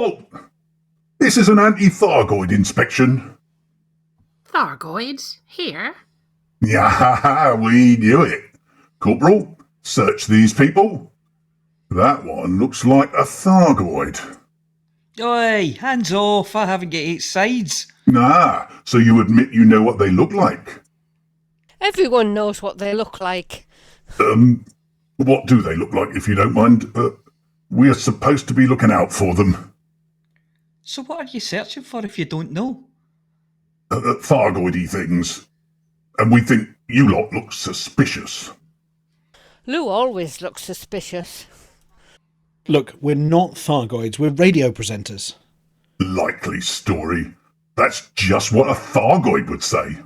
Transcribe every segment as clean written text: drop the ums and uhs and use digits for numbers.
Halt! This is an anti-Thargoid inspection. Thargoids? Here? Yeah, we knew it. Corporal, search these people. That one looks like a Thargoid. Oi, hands off, I haven't got 8 sides. Nah, so you admit you know what they look like? Everyone knows what they look like. What do they look like, if you don't mind? We are supposed to be looking out for them. So what are you searching for if you don't know? Thargoidy things. And we think you lot look suspicious. Lou always looks suspicious. Look, we're not Thargoids, we're radio presenters. Likely story. That's just what a Thargoid would say.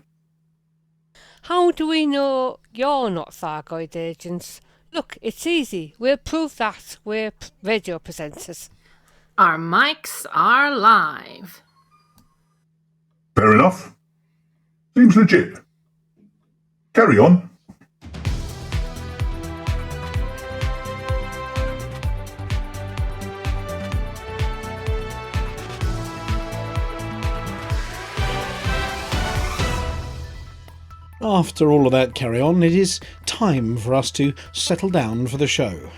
How do we know you're not Thargoid agents? Look, it's easy. We'll prove that we're radio presenters. Our mics are live. Fair enough. Seems legit. Carry on. After all of that carry on, it is time for us to settle down for the show.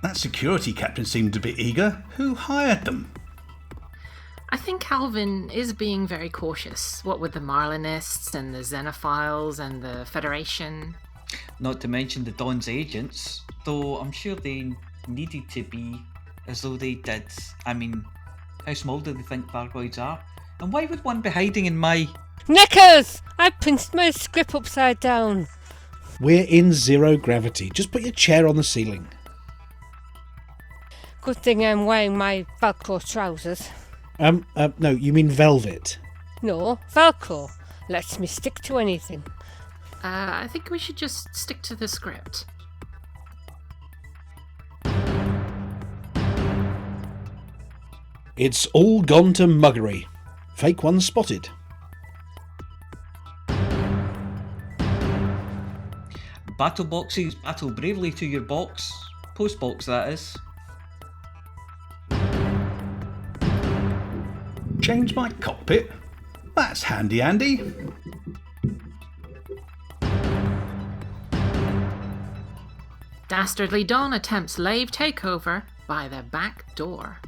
That security captain seemed a bit eager. Who hired them? I think Calvin is being very cautious, what with the Marlinists and the Xenophiles and the Federation. Not to mention the Dawn's agents, though I'm sure they needed to be, as though they did. I mean, how small do they think Thargoids are? And why would one be hiding in my... Knickers! I pinched my script upside down. We're in zero gravity. Just put your chair on the ceiling. Good thing I'm wearing my Velcro trousers. No, you mean velvet. No, Velcro. Lets me stick to anything. I think we should just stick to the script. It's all gone to muggery. Fake one spotted. Battle boxes, battle bravely to your box. Post box, that is. Change my cockpit? That's handy, Andy. Dastardly Dawn attempts Lave takeover by the back door.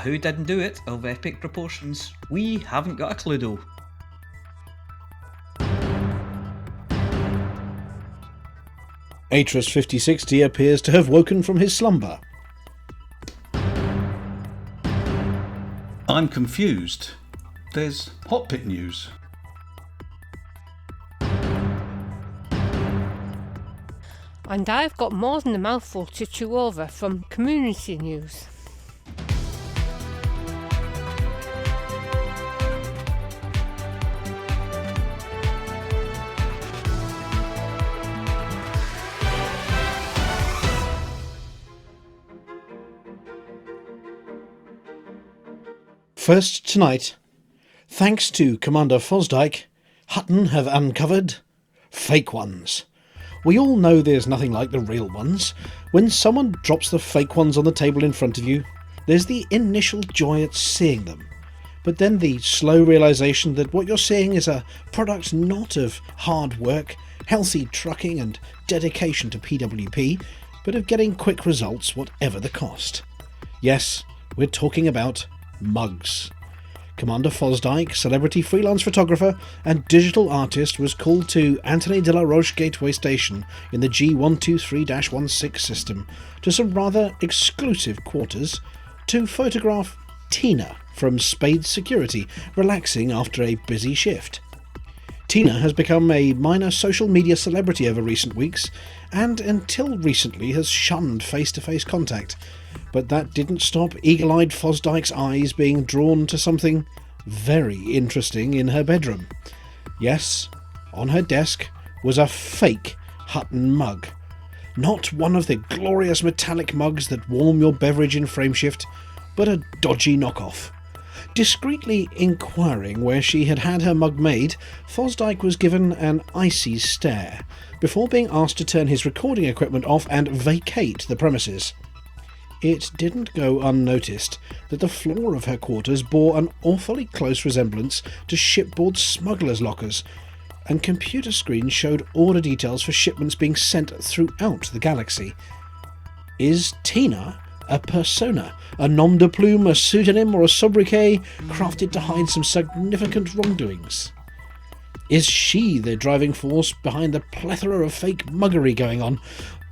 Who didn't do it of epic proportions? We haven't got a clue though. ATRUS 5060 appears to have woken from his slumber. I'm confused. There's hot pit news. And I've got more than a mouthful to chew over from community news. First tonight, thanks to Commander Fosdyke, Hutton have uncovered fake ones. We all know there's nothing like the real ones. When someone drops the fake ones on the table in front of you, there's the initial joy at seeing them, but then the slow realisation that what you're seeing is a product not of hard work, healthy trucking and dedication to PWP, but of getting quick results whatever the cost. Yes, we're talking about mugs. Commander Fosdyke, celebrity freelance photographer and digital artist, was called to Anthony de la Roche Gateway Station in the G123-16 system to some rather exclusive quarters to photograph Tina from Spades Security relaxing after a busy shift. Tina has become a minor social media celebrity over recent weeks and until recently has shunned face-to-face contact, but that didn't stop eagle-eyed Fosdyke's eyes being drawn to something very interesting in her bedroom. Yes, on her desk was a fake Hutton mug. Not one of the glorious metallic mugs that warm your beverage in frameshift, but a dodgy knockoff. Discreetly inquiring where she had had her mug made, Fosdyke was given an icy stare, before being asked to turn his recording equipment off and vacate the premises. It didn't go unnoticed that the floor of her quarters bore an awfully close resemblance to shipboard smugglers' lockers, and computer screens showed order details for shipments being sent throughout the galaxy. Is Tina a persona, a nom de plume, a pseudonym, or a sobriquet crafted to hide some significant wrongdoings? Is she the driving force behind the plethora of fake muggery going on?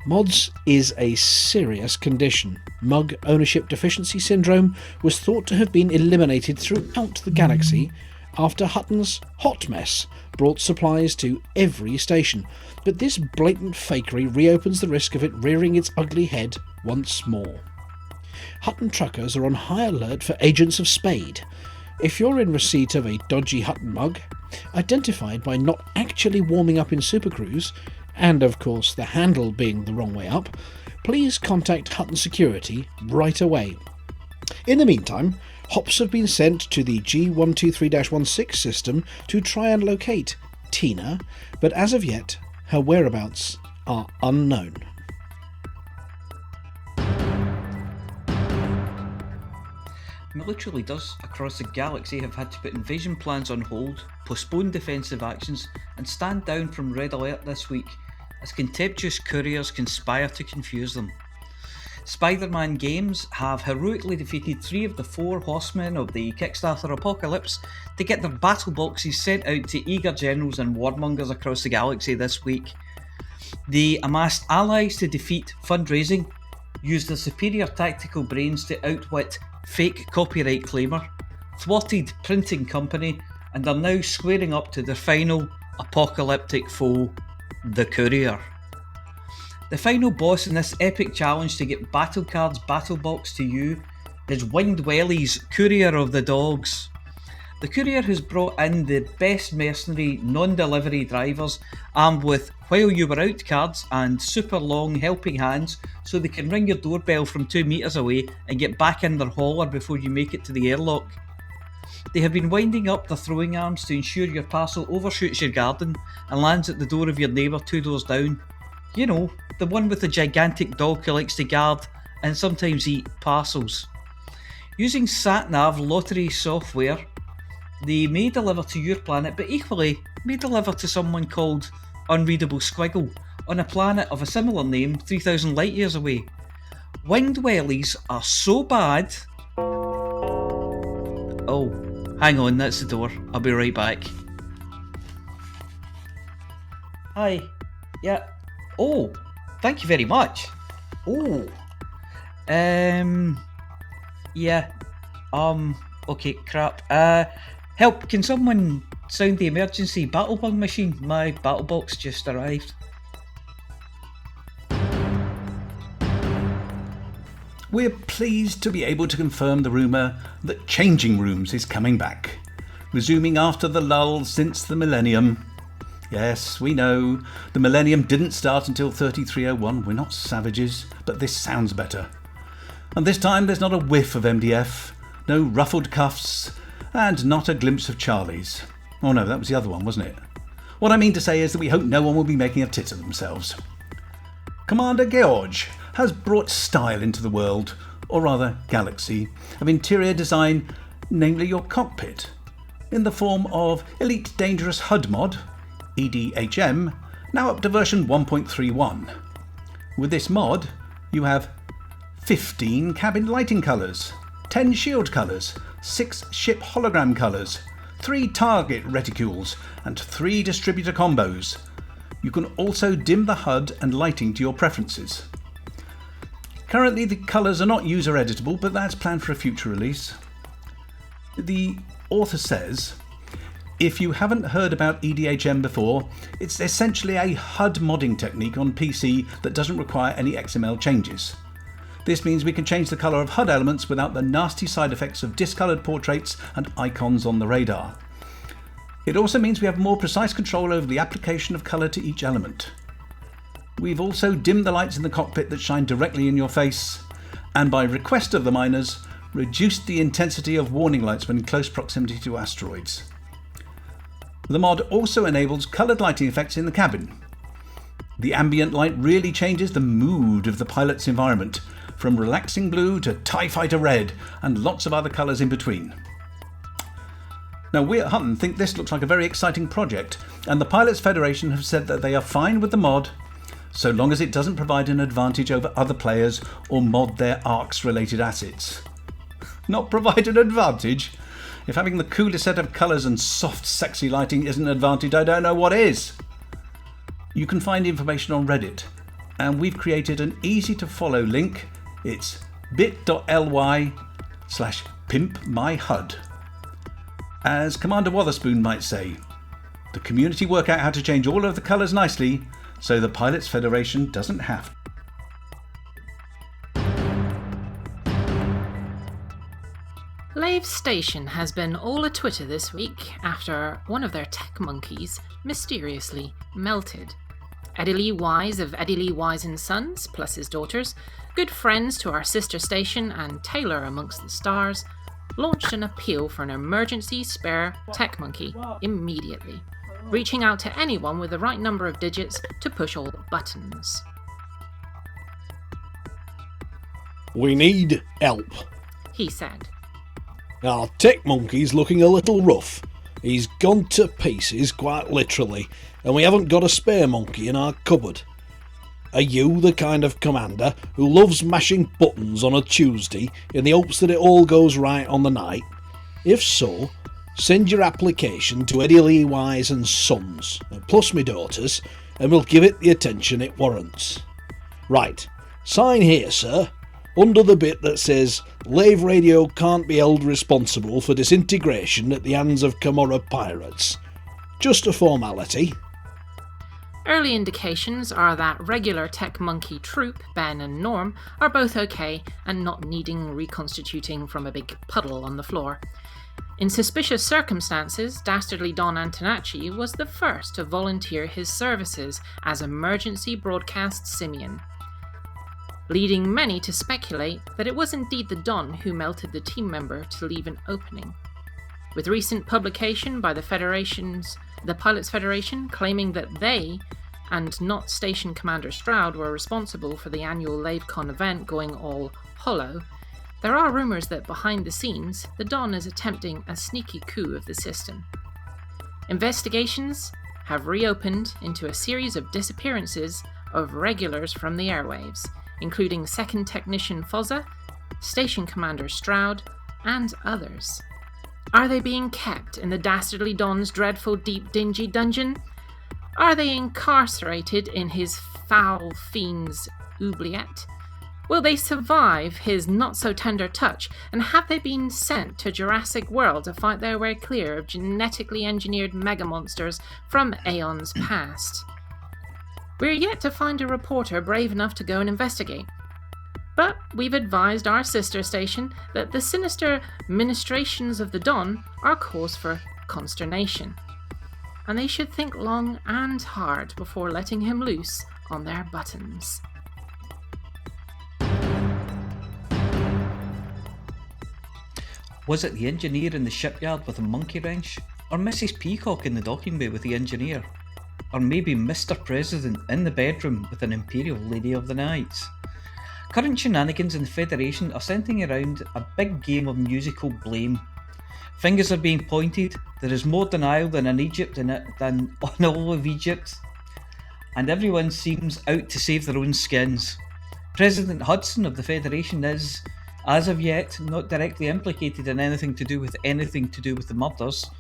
Mods is a serious condition. Mug ownership deficiency syndrome was thought to have been eliminated throughout the galaxy after Hutton's hot mess brought supplies to every station, but this blatant fakery reopens the risk of it rearing its ugly head once more. Hutton truckers are on high alert for agents of Spade. If you're in receipt of a dodgy Hutton mug, identified by not actually warming up in Supercruise, and of course the handle being the wrong way up, please contact Hutton Security right away. In the meantime, hops have been sent to the G123-16 system to try and locate Tina, but as of yet, her whereabouts are unknown. Military leaders across the galaxy have had to put invasion plans on hold, postpone defensive actions, and stand down from Red Alert this week as contemptuous couriers conspire to confuse them. Spider-Man Games have heroically defeated 3 of the 4 horsemen of the Kickstarter apocalypse to get their battle boxes sent out to eager generals and warmongers across the galaxy this week. They amassed allies to defeat fundraising, used their superior tactical brains to outwit fake copyright claimer, thwarted printing company, and are now squaring up to their final apocalyptic foe, the Courier. The final boss in this epic challenge to get Battle Cards Battle Box to you is Winged Welly's Courier of the Dogs. The Courier has brought in the best mercenary non-delivery drivers armed with while you were out cards and super long helping hands so they can ring your doorbell from 2 metres away and get back in their hauler before you make it to the airlock. They have been winding up their throwing arms to ensure your parcel overshoots your garden and lands at the door of your neighbour 2 doors down. You know, the one with the gigantic dog who likes to guard and sometimes eat parcels. Using sat-nav lottery software, they may deliver to your planet, but equally may deliver to someone called Unreadable Squiggle on a planet of a similar name 3,000 light years away. Winged wellies are so bad... Oh, hang on, that's the door. I'll be right back. Hi. Yeah. Oh, thank you very much. Oh. Yeah. Okay, crap. Help, can someone sound the emergency battle bug machine? My battle box just arrived. We're pleased to be able to confirm the rumour that Changing Rooms is coming back, resuming after the lull since the millennium. Yes, we know, the millennium didn't start until 3301, we're not savages, but this sounds better. And this time there's not a whiff of MDF, no ruffled cuffs, and not a glimpse of Charlie's. Oh no, that was the other one, wasn't it? What I mean to say is that we hope no one will be making a tit of themselves. Commander George has brought style into the world, or rather galaxy, of interior design, namely your cockpit, in the form of Elite Dangerous HUD mod, EDHM, now up to version 1.31. With this mod, you have 15 cabin lighting colours, 10 shield colours, 6 ship hologram colours, 3 target reticules, and 3 distributor combos. You can also dim the HUD and lighting to your preferences. Currently the colours are not user editable, but that's planned for a future release. The author says, if you haven't heard about EDHM before, it's essentially a HUD modding technique on PC that doesn't require any XML changes. This means we can change the colour of HUD elements without the nasty side effects of discoloured portraits and icons on the radar. It also means we have more precise control over the application of colour to each element. We've also dimmed the lights in the cockpit that shine directly in your face, and by request of the miners, reduced the intensity of warning lights when in close proximity to asteroids. The mod also enables coloured lighting effects in the cabin. The ambient light really changes the mood of the pilot's environment, from relaxing blue to TIE Fighter red and lots of other colours in between. Now, we at Hutton think this looks like a very exciting project, and the Pilots Federation have said that they are fine with the mod so long as it doesn't provide an advantage over other players or mod their ARCs related assets. Not provide an advantage? If having the coolest set of colours and soft sexy lighting isn't an advantage, I don't know what is. You can find information on Reddit, and we've created an easy to follow link. It's bit.ly/pimpmyhud. As Commander Wotherspoon might say, the community work out how to change all of the colours nicely so the Pilots Federation doesn't have to. Lave Station has been all a Twitter this week after one of their tech monkeys mysteriously melted. Eddie Lee Wise of Eddie Lee Wise & Sons, plus his daughters, good friends to our sister station and Taylor amongst the stars, launched an appeal for an emergency spare tech monkey immediately, reaching out to anyone with the right number of digits to push all the buttons. We need help. He said. Our tech monkey's looking a little rough. He's gone to pieces, quite literally, and we haven't got a spare monkey in our cupboard. Are you the kind of commander who loves mashing buttons on a Tuesday in the hopes that it all goes right on the night? If so, send your application to Eddie Lee Wise & Sons, plus me daughters, and we'll give it the attention it warrants. Right, sign here, sir, under the bit that says Lave Radio can't be held responsible for disintegration at the hands of Camorra pirates. Just a formality. Early indications are that regular tech monkey troop, Ben and Norm, are both okay and not needing reconstituting from a big puddle on the floor. In suspicious circumstances, Dastardly Don Antonacci was the first to volunteer his services as emergency broadcast simian, leading many to speculate that it was indeed the Don who melted the team member to leave an opening. With recent publication by the Pilots Federation claiming that they, and not Station Commander Stroud, were responsible for the annual LaveCon event going all hollow, there are rumours that behind the scenes, the Don is attempting a sneaky coup of the system. Investigations have reopened into a series of disappearances of regulars from the airwaves, including Second Technician Fozza, Station Commander Stroud, and others. Are they being kept in the Dastardly Don's dreadful deep dingy dungeon? Are they incarcerated in his foul fiend's oubliette? Will they survive his not-so-tender touch, and have they been sent to Jurassic World to fight their way clear of genetically engineered mega-monsters from aeons past? We're yet to find a reporter brave enough to go and investigate. But we've advised our sister station that the sinister ministrations of the Don are cause for consternation, and they should think long and hard before letting him loose on their buttons. Was it the engineer in the shipyard with a monkey wrench? Or Mrs. Peacock in the docking bay with the engineer? Or maybe Mr. President in the bedroom with an Imperial Lady of the Nights? Current shenanigans in the Federation are centering around a big game of musical blame. Fingers are being pointed, there is more denial than on all of Egypt, and everyone seems out to save their own skins. President Hudson of the Federation is, as of yet, not directly implicated in anything to do with the murders.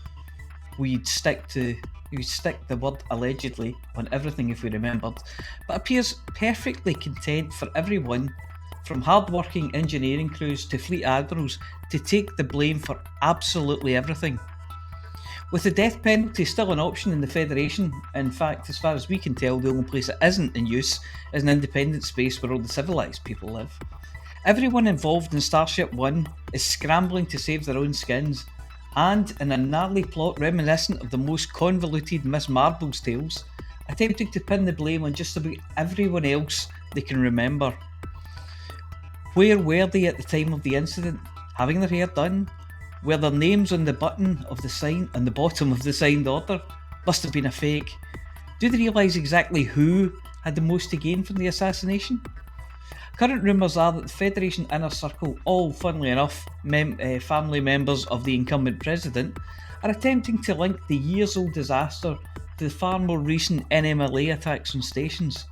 We'd stick the word allegedly on everything if we remembered, but appears perfectly content for everyone from hard-working engineering crews to fleet admirals to take the blame for absolutely everything. With the death penalty still an option in the Federation, in fact, as far as we can tell, the only place it isn't in use is an independent space where all the civilised people live. Everyone involved in Starship One is scrambling to save their own skins, and in a gnarly plot reminiscent of the most convoluted Miss Marple's tales, attempting to pin the blame on just about everyone else they can remember. Where were they at the time of the incident? having their hair done? Were their names on the button of the sign, on the bottom of the signed order? Must have been a fake. Do they realise exactly who had the most to gain from the assassination? Current rumours are that the Federation Inner Circle, all funnily enough family members of the incumbent president, are attempting to link the years-old disaster to the far more recent NMLA attacks on stations.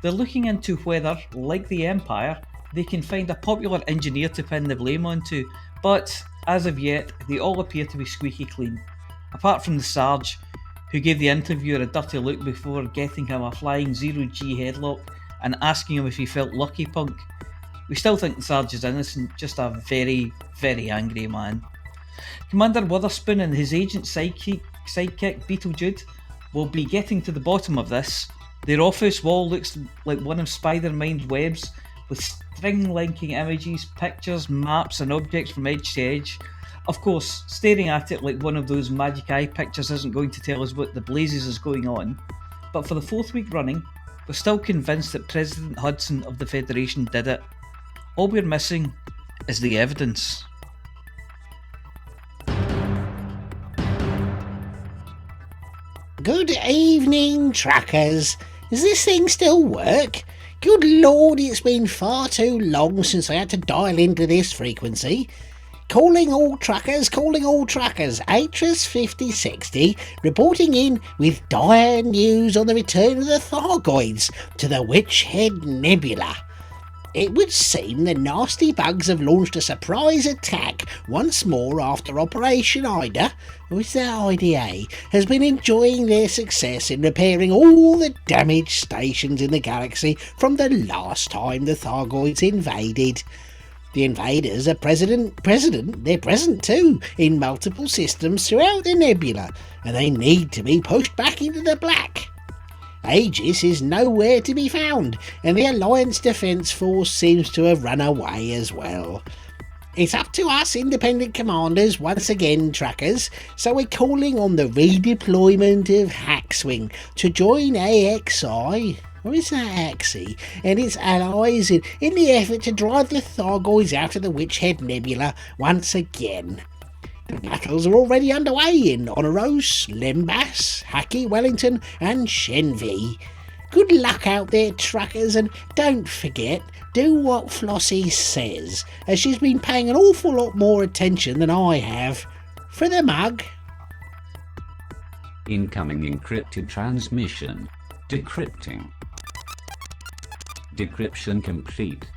They're looking into whether, like the Empire, they can find a popular engineer to pin the blame onto, but as of yet, they all appear to be squeaky clean. Apart from the Sarge, who gave the interviewer a dirty look before getting him a flying zero-G headlock and asking him if he felt lucky punk. We still think the Sarge is innocent, just a very, very angry man. Commander Wotherspoon and his agent sidekick Beetlejude will be getting to the bottom of this. Their office wall looks like one of Spider-Mind's webs, with string linking images, pictures, maps and objects from edge to edge. Of course, staring at it like one of those magic eye pictures isn't going to tell us what the blazes is going on, but for the 4th week running, we're still convinced that President Hudson of the Federation did it. All we're missing is the evidence. Good evening, trackers. Does this thing still work? Good lord, it's been far too long since I had to dial into this frequency. Calling all trackers, ATRUS 5060, reporting in with dire news on the return of the Thargoids to the Witch Head Nebula. It would seem the nasty bugs have launched a surprise attack once more after Operation Ida, which their IDA has been enjoying their success in repairing all the damaged stations in the galaxy from the last time the Thargoids invaded. The invaders are they're present too in multiple systems throughout the nebula, and they need to be pushed back into the black. Aegis is nowhere to be found, and the Alliance Defence Force seems to have run away as well. It's up to us independent commanders once again, trackers, so we're calling on the redeployment of HAX-Wing to join AXI, or is that AXI, and its allies in the effort to drive the Thargoids out of the Witch Head Nebula once again. The battles are already underway in Oneros, Lembas, Haki, Wellington and Shenvi. Good luck out there, trackers, and don't forget, do what Flossy says, as she's been paying an awful lot more attention than I have. For the mug. Incoming encrypted transmission. Decrypting. Decryption complete.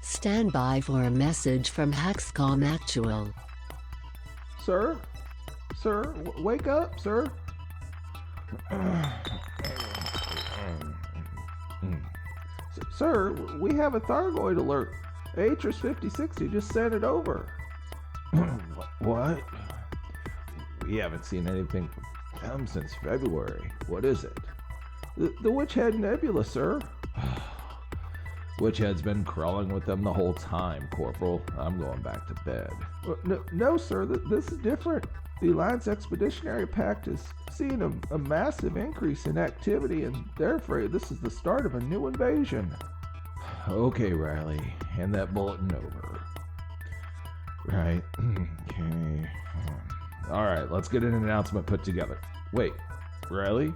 Stand by for a message from HAX-Com Actual. Sir? Sir? Wake up, sir? Sir, we have a Thargoid alert. ATRUS 5060 just sent it over. What? We haven't seen anything from them since February. What is it? The Witch Head Nebula, sir. Witch Head's been crawling with them the whole time, Corporal. I'm going back to bed. No, sir, this is different. The Alliance Expeditionary Pact is seeing a massive increase in activity, and they're afraid this is the start of a new invasion. Okay, Riley, hand that bulletin over. Right, okay. Alright, let's get an announcement put together. Wait, Riley?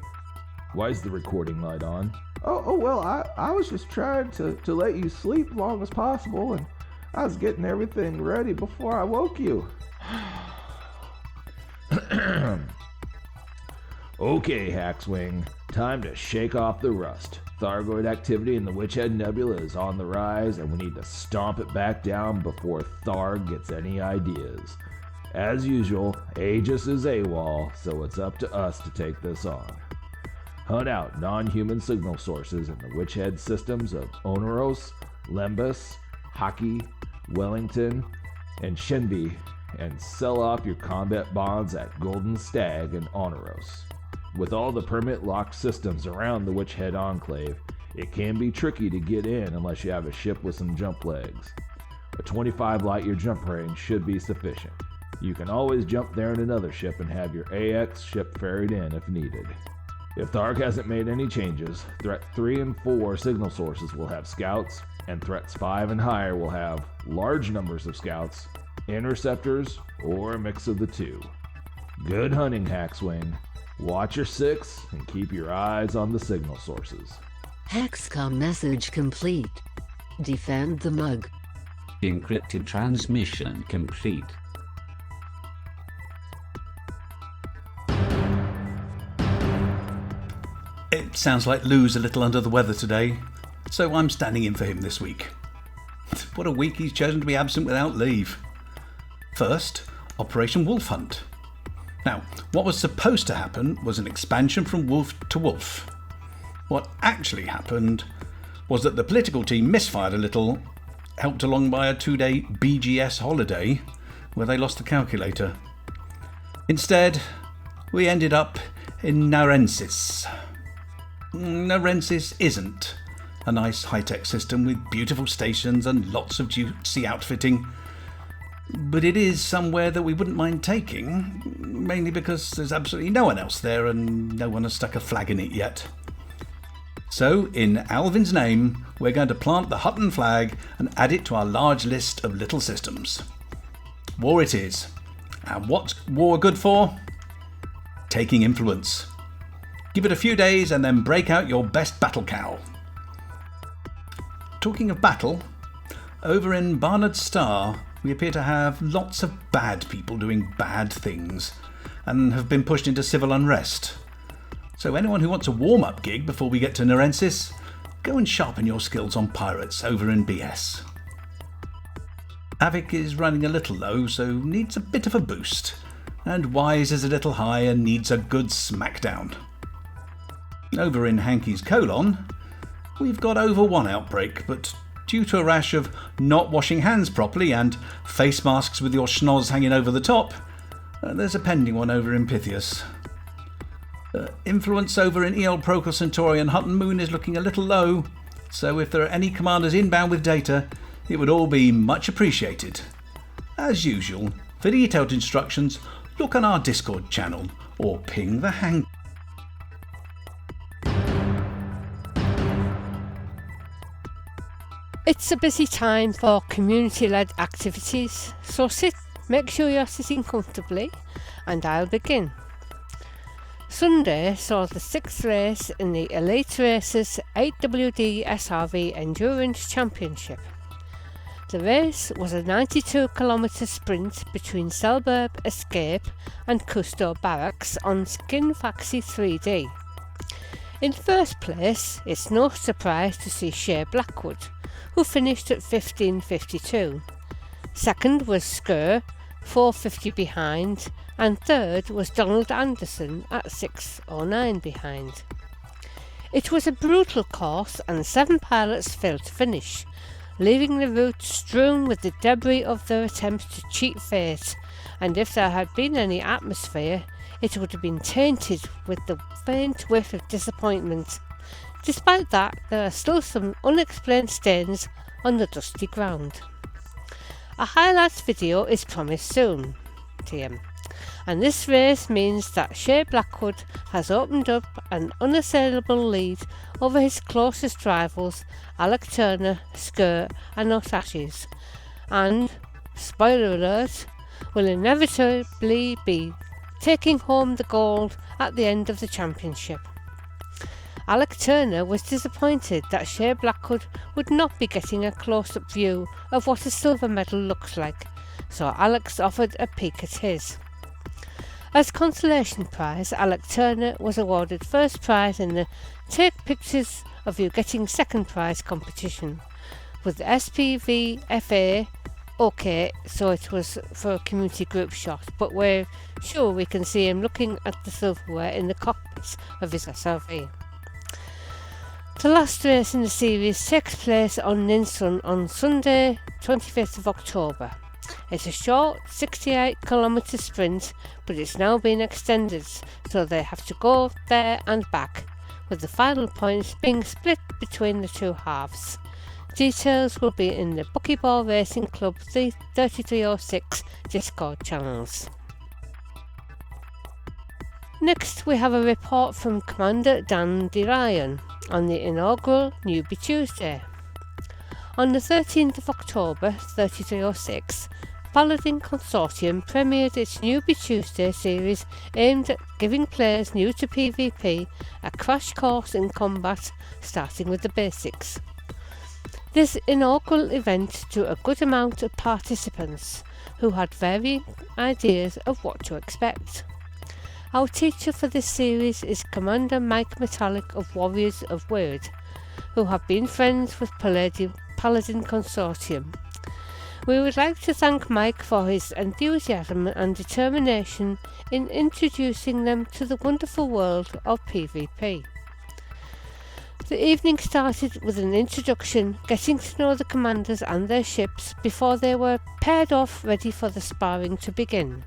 Why is the recording light on? Oh well, I was just trying to let you sleep as long as possible, and I was getting everything ready before I woke you. Okay, HAX-Wing, time to shake off the rust. Thargoid activity in the Witch Head Nebula is on the rise, and we need to stomp it back down before Tharg gets any ideas. As usual, Aegis is AWOL, so it's up to us to take this on. Hunt out non-human signal sources in the Witch Head systems of Oneros, Lembas, Haki, Wellington, and Shenvi, and sell off your combat bonds at Golden Stag and Oneros. With all the permit-locked systems around the Witch Head Enclave, it can be tricky to get in unless you have a ship with some jump legs. A 25 light-year jump range should be sufficient. You can always jump there in another ship and have your AX ship ferried in if needed. If Tharg hasn't made any changes, Threat 3 and 4 signal sources will have scouts, and Threats 5 and higher will have large numbers of scouts, interceptors, or a mix of the two. Good hunting, HAX-Wing. Watch your 6 and keep your eyes on the signal sources. Hexcom message complete. Defend the mug. Encrypted transmission complete. It sounds like Lou's a little under the weather today, so I'm standing in for him this week. What a week he's chosen to be absent without leave. First, Operation Wolf Hunt. Now, what was supposed to happen was an expansion from wolf to wolf. What actually happened was that the political team misfired a little, helped along by a 2-day BGS holiday where they lost the calculator. Instead, we ended up in Narensis. Narensis isn't a nice high-tech system with beautiful stations and lots of juicy outfitting, but it is somewhere that we wouldn't mind taking, mainly because there's absolutely no one else there and no one has stuck a flag in it yet. So, in Alvin's name, we're going to plant the Hutton flag and add it to our large list of little systems. War it is. And what's war good for? Taking influence. Give it a few days and then break out your best battle cow. Talking of battle, over in Barnard Star, we appear to have lots of bad people doing bad things and have been pushed into civil unrest. So anyone who wants a warm-up gig before we get to Narensis, go and sharpen your skills on pirates over in BS. Avic is running a little low, so needs a bit of a boost, and Wise is a little high and needs a good smackdown. Over in Hankey's Colon, we've got over one outbreak, but due to a rash of not washing hands properly and face masks with your schnoz hanging over the top, there's a pending one over in Pythias. Influence over in EL Procol Centauri and Hutton Moon is looking a little low, so if there are any commanders inbound with data, it would all be much appreciated. As usual, for detailed instructions, look on our Discord channel or ping the hang. It's a busy time for community-led activities, so make sure you're sitting comfortably, and I'll begin. Sunday saw the 6th race in the Elite Races 8WD SRV Endurance Championship. The race was a 92-kilometre sprint between Selburb Escape and Cousteau Barracks on Skinfaxi 3D. In first place, it's no surprise to see Shea Blackwood, who finished at 15:52. Second was Skur, 4:50 behind, and third was Donald Anderson at 6:09 behind. It was a brutal course and 7 pilots failed to finish, leaving the route strewn with the debris of their attempts to cheat fate, and if there had been any atmosphere, it would have been tainted with the faint whiff of disappointment. Despite that, there are still some unexplained stains on the dusty ground. A highlights video is promised soon, TM, and this race means that Shea Blackwood has opened up an unassailable lead over his closest rivals Alec Turner, Skur and Otashes, and, spoiler alert, will inevitably be taking home the gold at the end of the championship. Alec Turner was disappointed that Shea Blackwood would not be getting a close-up view of what a silver medal looks like, so Alex offered a peek at his. As consolation prize, Alec Turner was awarded first prize in the Take Pictures of You Getting Second Prize competition, with the SPV FA okay, so it was for a community group shot, but we're sure we can see him looking at the silverware in the cockpit of his SRV. The last race in the series takes place on Ninsun on Sunday, 25th of October. It's a short 68-kilometre sprint, but it's now been extended, so they have to go there and back, with the final points being split between the two halves. Details will be in the Buckyball Racing Club 3306 Discord channels. Next, we have a report from Commander Dandelion on the inaugural Newbie Tuesday. On the 13th of October 3306, Paladin Consortium premiered its Newbie Tuesday series aimed at giving players new to PvP a crash course in combat, starting with the basics. This inaugural event drew a good amount of participants who had varying ideas of what to expect. Our teacher for this series is Commander Mike Metallic of Warriors of Word, who have been friends with Paladin Consortium. We would like to thank Mike for his enthusiasm and determination in introducing them to the wonderful world of PvP. The evening started with an introduction, getting to know the commanders and their ships before they were paired off ready for the sparring to begin.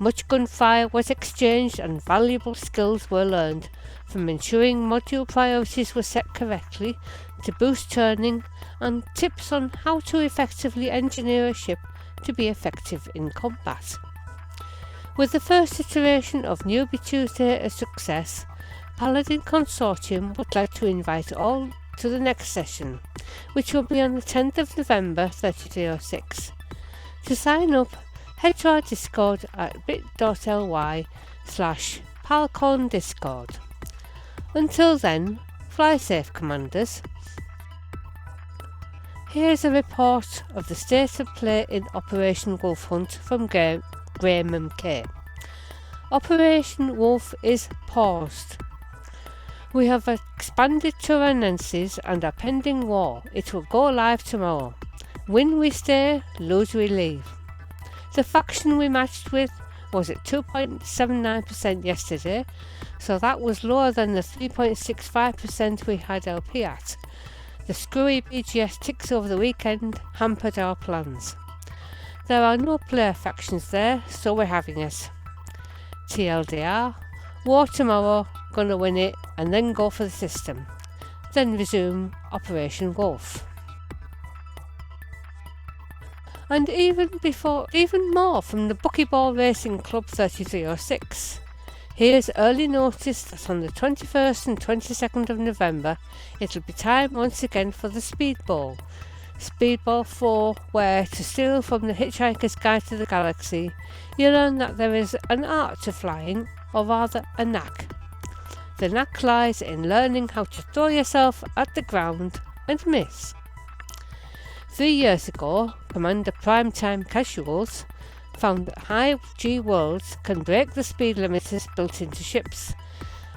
Much gunfire was exchanged and valuable skills were learned, from ensuring module priorities were set correctly to boost turning and tips on how to effectively engineer a ship to be effective in combat. With the first iteration of Newbie Tuesday a success, Paladin Consortium would like to invite all to the next session, which will be on the 10th of November 3306. To sign up, head to our Discord at bit.ly/PalconDiscord. Until then, fly safe, Commanders. Here's a report of the state of play in Operation Wolf Hunt from Graham MK. Operation Wolf is paused. We have expanded to Renenses and are pending war. It will go live tomorrow. Win we stay, lose we leave. The faction we matched with was at 2.79% yesterday, so that was lower than the 3.65% we had LP at. The screwy BGS ticks over the weekend hampered our plans. There are no player factions there, so we're having it. TLDR, war tomorrow, gonna win it, and then go for the system. Then resume Operation Wolf. And even more from the Buckyball Racing Club 3306. Here's early notice that on the 21st and 22nd of November it'll be time once again for the Speedball. Speedball 4, where, to steal from the Hitchhiker's Guide to the Galaxy, you learn that there is an art to flying, or rather a knack. The knack lies in learning how to throw yourself at the ground and miss. 3 years ago, Commander Primetime Casuals found that high G worlds can break the speed limiters built into ships,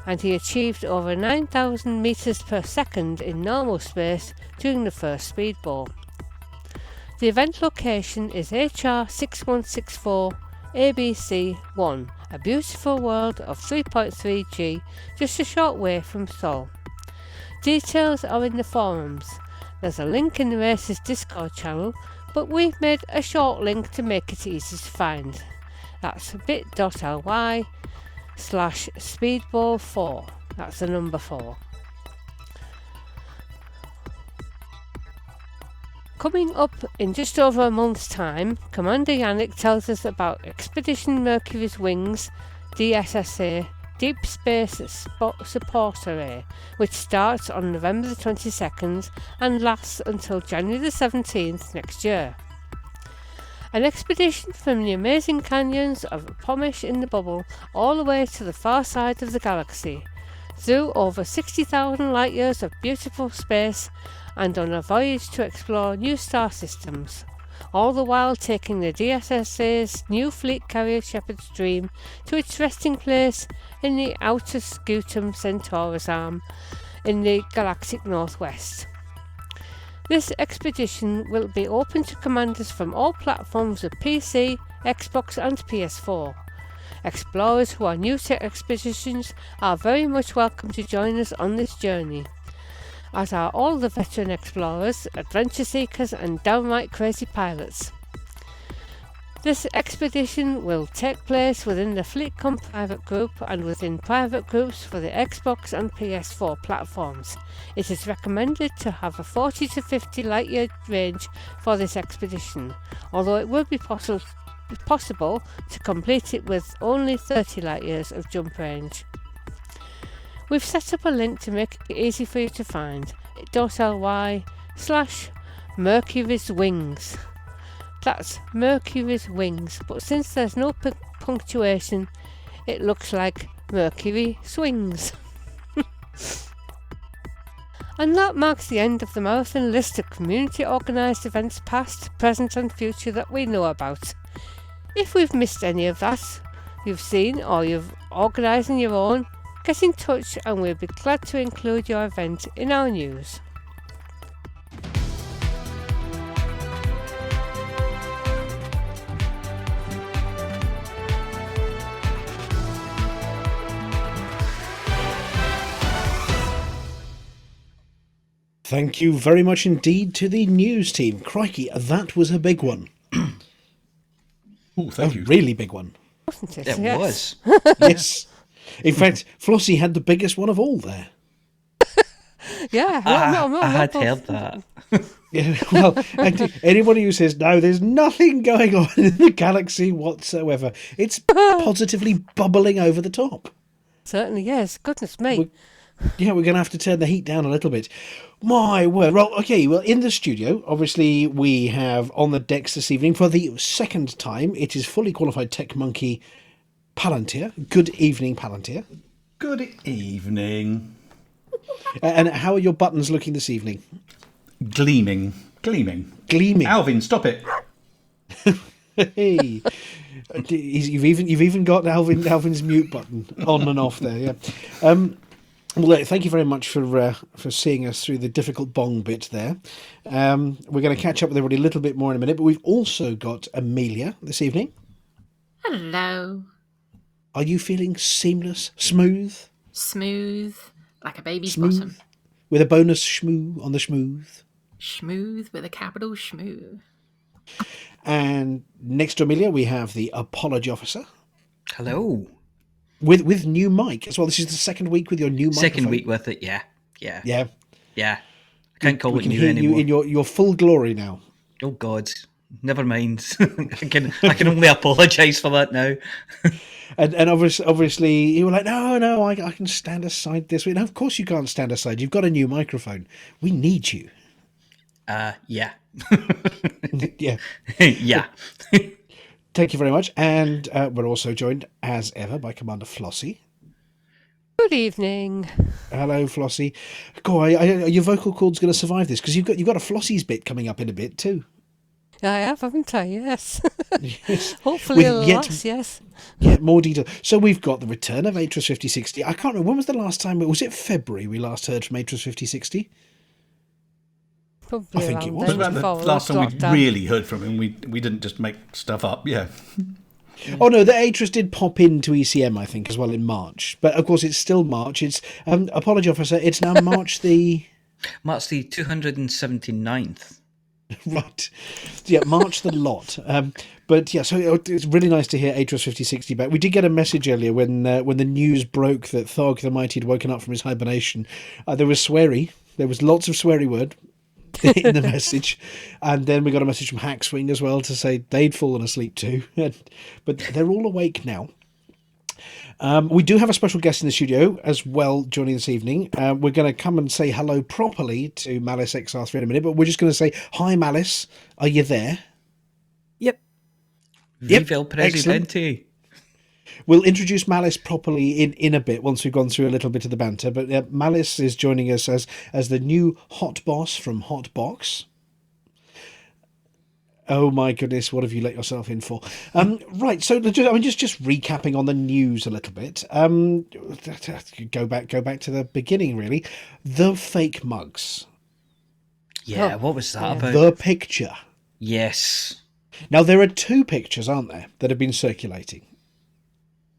and he achieved over 9,000 meters per second in normal space during the first speedball. The event location is HR 6164 ABC1, a beautiful world of 3.3 G, just a short way from Sol. Details are in the forums. There's a link in the race's Discord channel, but we've made a short link to make it easy to find. That's bit.ly/speedball4. That's the number 4. Coming up in just over a month's time, Commander Yanick tells us about Expedition Mercury's Wings, DSSA, Deep Space Support Array, which starts on November the 22nd and lasts until January the 17th next year. An expedition from the amazing canyons of Pomish in the Bubble all the way to the far side of the galaxy, through over 60,000 light years of beautiful space and on a voyage to explore new star systems, all the while taking the DSSA's new fleet carrier Shepherd's Dream to its resting place in the outer Scutum Centaurus arm in the galactic northwest. This expedition will be open to commanders from all platforms of PC, Xbox and PS4. Explorers who are new to expeditions are very much welcome to join us on this journey, as are all the veteran explorers, adventure seekers and downright crazy pilots. This expedition will take place within the FleetCom private group and within private groups for the Xbox and PS4 platforms. It is recommended to have a 40 to 50 light year range for this expedition, although it will be possible possible to complete it with only 30 light years of jump range. We've set up a link to make it easy for you to find. .ly/Mercury's Wings. That's Mercury's Wings, but since there's no punctuation, it looks like Mercury Swings. And that marks the end of the marathon list of community organised events past, present and future that we know about. If we've missed any of that you've seen or you've organising your own, get in touch and we'll be glad to include your event in our news. Thank you very much indeed to the news team. Crikey, that was a big one. Oh, thank you. Really big one. Wasn't it? It Yes. was. Yes. In fact, Flossie had the biggest one of all there. Yeah. I had heard that. Yeah, well, and anybody who says, no, there's nothing going on in the galaxy whatsoever, it's positively bubbling over the top. Certainly, yes. Goodness me. Yeah, we're going to have to turn the heat down a little bit. My word. Well, okay, well, in the studio, obviously, we have on the decks this evening, for the second time, it is fully qualified tech monkey Palantir. Good evening, Palantir. Good evening. And how are your buttons looking this evening? Gleaming. Gleaming. Alvin, stop it. Hey. You've even got Alvin's mute button on and off there, yeah. Well, thank you very much for seeing us through the difficult bong bit there. We're going to catch up with everybody a little bit more in a minute, but we've also got Aemilia this evening. Hello. Are you feeling seamless, smooth? Smooth, like a baby's Smooth? bottom. With a bonus schmoo on the smooth? Schmooth with a capital schmoo. And next to Aemilia, we have the apology officer. Hello. With new mic as well. This is the second week with your new microphone. Second week with it, yeah. Yeah. I can't call we it can new hear anymore. you in your full glory now. Oh God, never mind. I can only apologise for that now. And obviously you were like, no, I can stand aside this week. No, of course you can't stand aside. You've got a new microphone. We need you. Yeah. Yeah. Yeah. Thank you very much. And we're also joined, as ever, by Commander Flossy. Good evening. Hello, Flossy. Go on, are your vocal cords going to survive this? Because you've got a Flossy's bit coming up in a bit too. I have, haven't I? Yes. Yes. Hopefully it'll last, yes. Yeah, more detail. So we've got the return of ATRUS 5060. I can't remember, when was the last time? Was it February we last heard from ATRUS 5060? Probably I think it around was. then, About the before last time we lockdown. really heard from him, we didn't just make stuff up, yeah. Oh no, the ATRUS did pop into ECM, I think, as well in March. But of course, it's still March. It's apology officer. It's now March the 279th. Right, yeah, March the lot. But yeah, so it's really nice to hear ATRUS 5060 back. We did get a message earlier when the news broke that Thog the Mighty had woken up from his hibernation. There was sweary. There was lots of sweary word in the message, and then we got a message from HAX-Wing as well to say they'd fallen asleep too. But they're all awake now. We do have a special guest in the studio as well joining this evening. We're going to come and say hello properly to Malice XR3 in a minute, but we're just going to say, hi Malice, are you there? Yep. Viva el Presidente. We'll introduce Malice properly in a bit once we've gone through a little bit of the banter, but Malice is joining us as the new hot boss from Hotbox. Oh my goodness, what have you let yourself in for? Right, so just recapping on the news a little bit. Go back to the beginning, really. The fake mugs. Yeah, what was that about? The picture. Yes. Now, there are two pictures, aren't there, that have been circulating?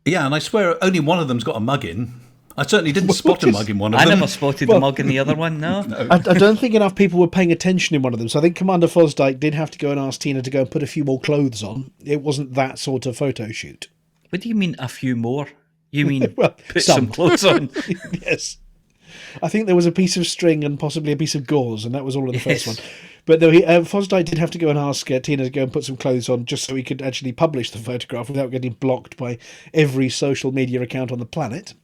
Yeah, and I swear only one of them's got a mug in. I certainly didn't spot a mug in one of them. I never spotted the mug in the other one, no. I don't think enough people were paying attention in one of them, so I think Commander Fosdyke did have to go and ask Tina to go and put a few more clothes on. It wasn't that sort of photo shoot. What do you mean a few more? You mean well, put some clothes on? Yes. I think there was a piece of string and possibly a piece of gauze, and that was all in the first one. But though Fosdyke did have to go and ask Tina to go and put some clothes on just so he could actually publish the photograph without getting blocked by every social media account on the planet.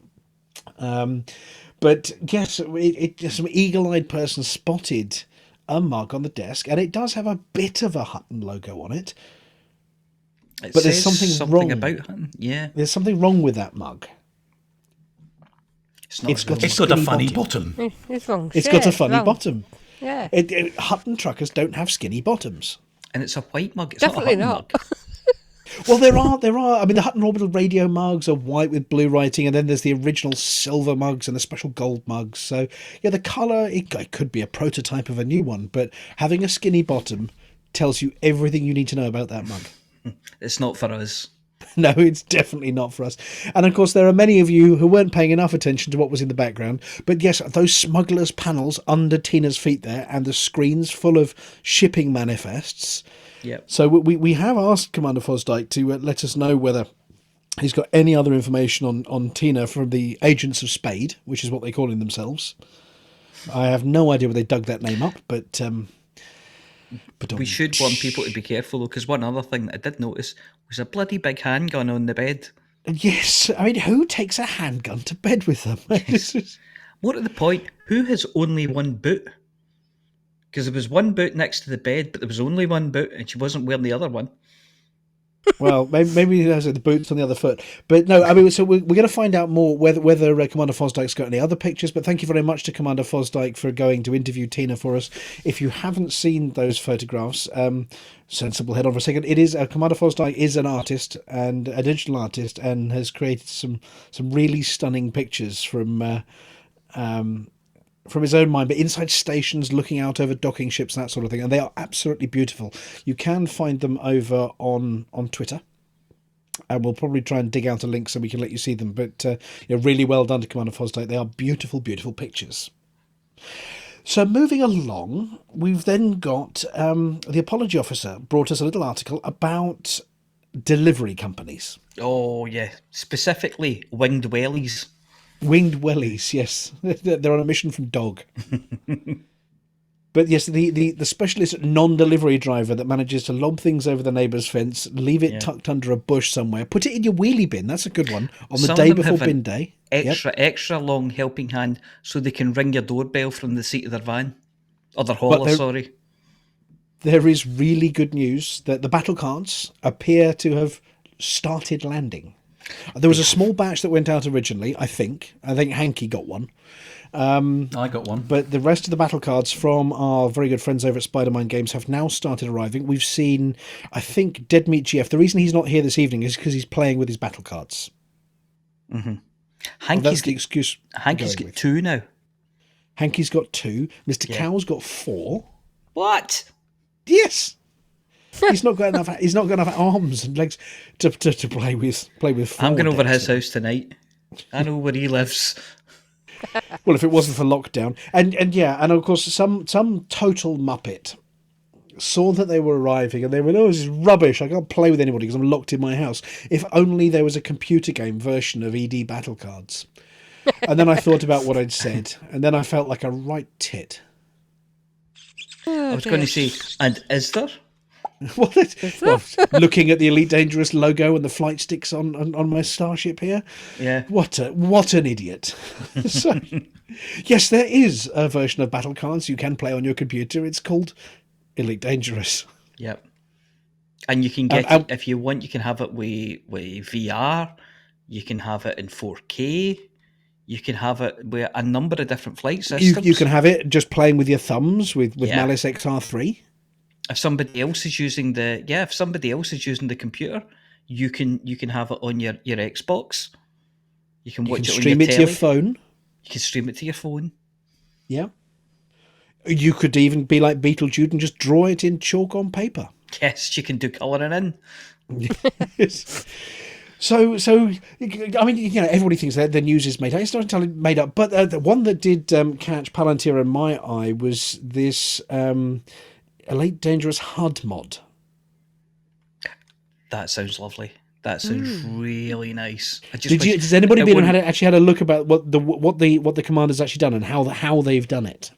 But yes, some eagle-eyed person spotted a mug on the desk, and it does have a bit of a Hutton logo on it. But there's something wrong about Hutton. Yeah, there's something wrong with that mug. It's got a funny bottom. It's wrong. It's got a funny bottom. Yeah. Hutton truckers don't have skinny bottoms. And it's a white mug. It's Definitely not a Hutton mug. Well, there are. I mean, the Hutton Orbital radio mugs are white with blue writing, and then there's the original silver mugs and the special gold mugs. So, yeah, the colour, it could be a prototype of a new one, but having a skinny bottom tells you everything you need to know about that mug. It's not for us. No, it's definitely not for us. And of course, there are many of you who weren't paying enough attention to what was in the background. But yes, those smugglers' panels under Tina's feet there, and the screens full of shipping manifests. Yep. So we have asked Commander Fosdyke to let us know whether he's got any other information on Tina from the Agents of Spade, which is what they're calling themselves. I have no idea where they dug that name up, but we should want people to be careful, though, because one other thing that I did notice was a bloody big handgun on the bed. Yes, I mean, who takes a handgun to bed with them? Yes. More to the point, who has only one boot? Because there was one boot next to the bed, but there was only one boot, and she wasn't wearing the other one. Well, maybe there's the boots on the other foot. But no, I mean, so we're going to find out more whether Commander Fosdyke's got any other pictures. But thank you very much to Commander Fosdyke for going to interview Tina for us. If you haven't seen those photographs, sensible head on for a second. It is Commander Fosdyke is an artist and a digital artist, and has created some really stunning pictures from his own mind, but inside stations, looking out over docking ships, that sort of thing, and they are absolutely beautiful. You can find them over on Twitter, and we'll probably try and dig out a link so we can let you see them. But really well done to Commander Fosdyke. They are beautiful, beautiful pictures. So moving along, we've then got the apology officer brought us a little article about delivery companies. Oh yeah, specifically winged wellies. Winged wellies, yes. They're on a mission from Dog. But yes, the specialist non-delivery driver that manages to lob things over the neighbour's fence, leave it tucked under a bush somewhere, put it in your wheelie bin, that's a good one, on the day before bin day. Extra long helping hand so they can ring your doorbell from the seat of their van. Or their hauler, sorry. There is really good news that the battle cards appear to have started landing. There was a small batch that went out originally, I think. Hanky got one. I got one. But the rest of the battle cards from our very good friends over at Spider-Man Games have now started arriving. We've seen, I think, Dead Meat GF. The reason he's not here this evening is because he's playing with his battle cards. Mm-hmm. That's the excuse. Hanky's got 2 now. Hanky's got 2. Mr. Cow's got 4. What? Yes. He's not got enough. He's not got enough arms and legs to play with. I'm going over his house tonight. I know where he lives. Well, if it wasn't for lockdown, and of course, some total muppet saw that they were arriving, and they went, "Oh, this is rubbish! I can't play with anybody because I'm locked in my house." If only there was a computer game version of ED battle cards. And then I thought about what I'd said, and then I felt like a right tit. I was going to say, and is there? Well, looking at the Elite Dangerous logo and the flight sticks on my starship here, what an idiot! So, yes, there is a version of battle cards you can play on your computer. It's called Elite Dangerous. Yep, and you can get it, if you want. You can have it with VR. You can have it in 4K. You can have it with a number of different flight systems. You can have it just playing with your thumbs with Malice XR3. If somebody else is using the computer, you can have it on your Xbox. You can watch it on your telly. Stream it to your phone. You can stream it to your phone. Yeah. You could even be like Beetlejude and just draw it in chalk on paper. Yes, you can do colouring in. Yes. So I mean, everybody thinks that the news is made up. It's not entirely made up, but the one that did catch Palantir in my eye was this Elite Dangerous HUD mod. That sounds lovely. That sounds really nice. Does anybody actually had a look about what the commander's actually done and how they've done it?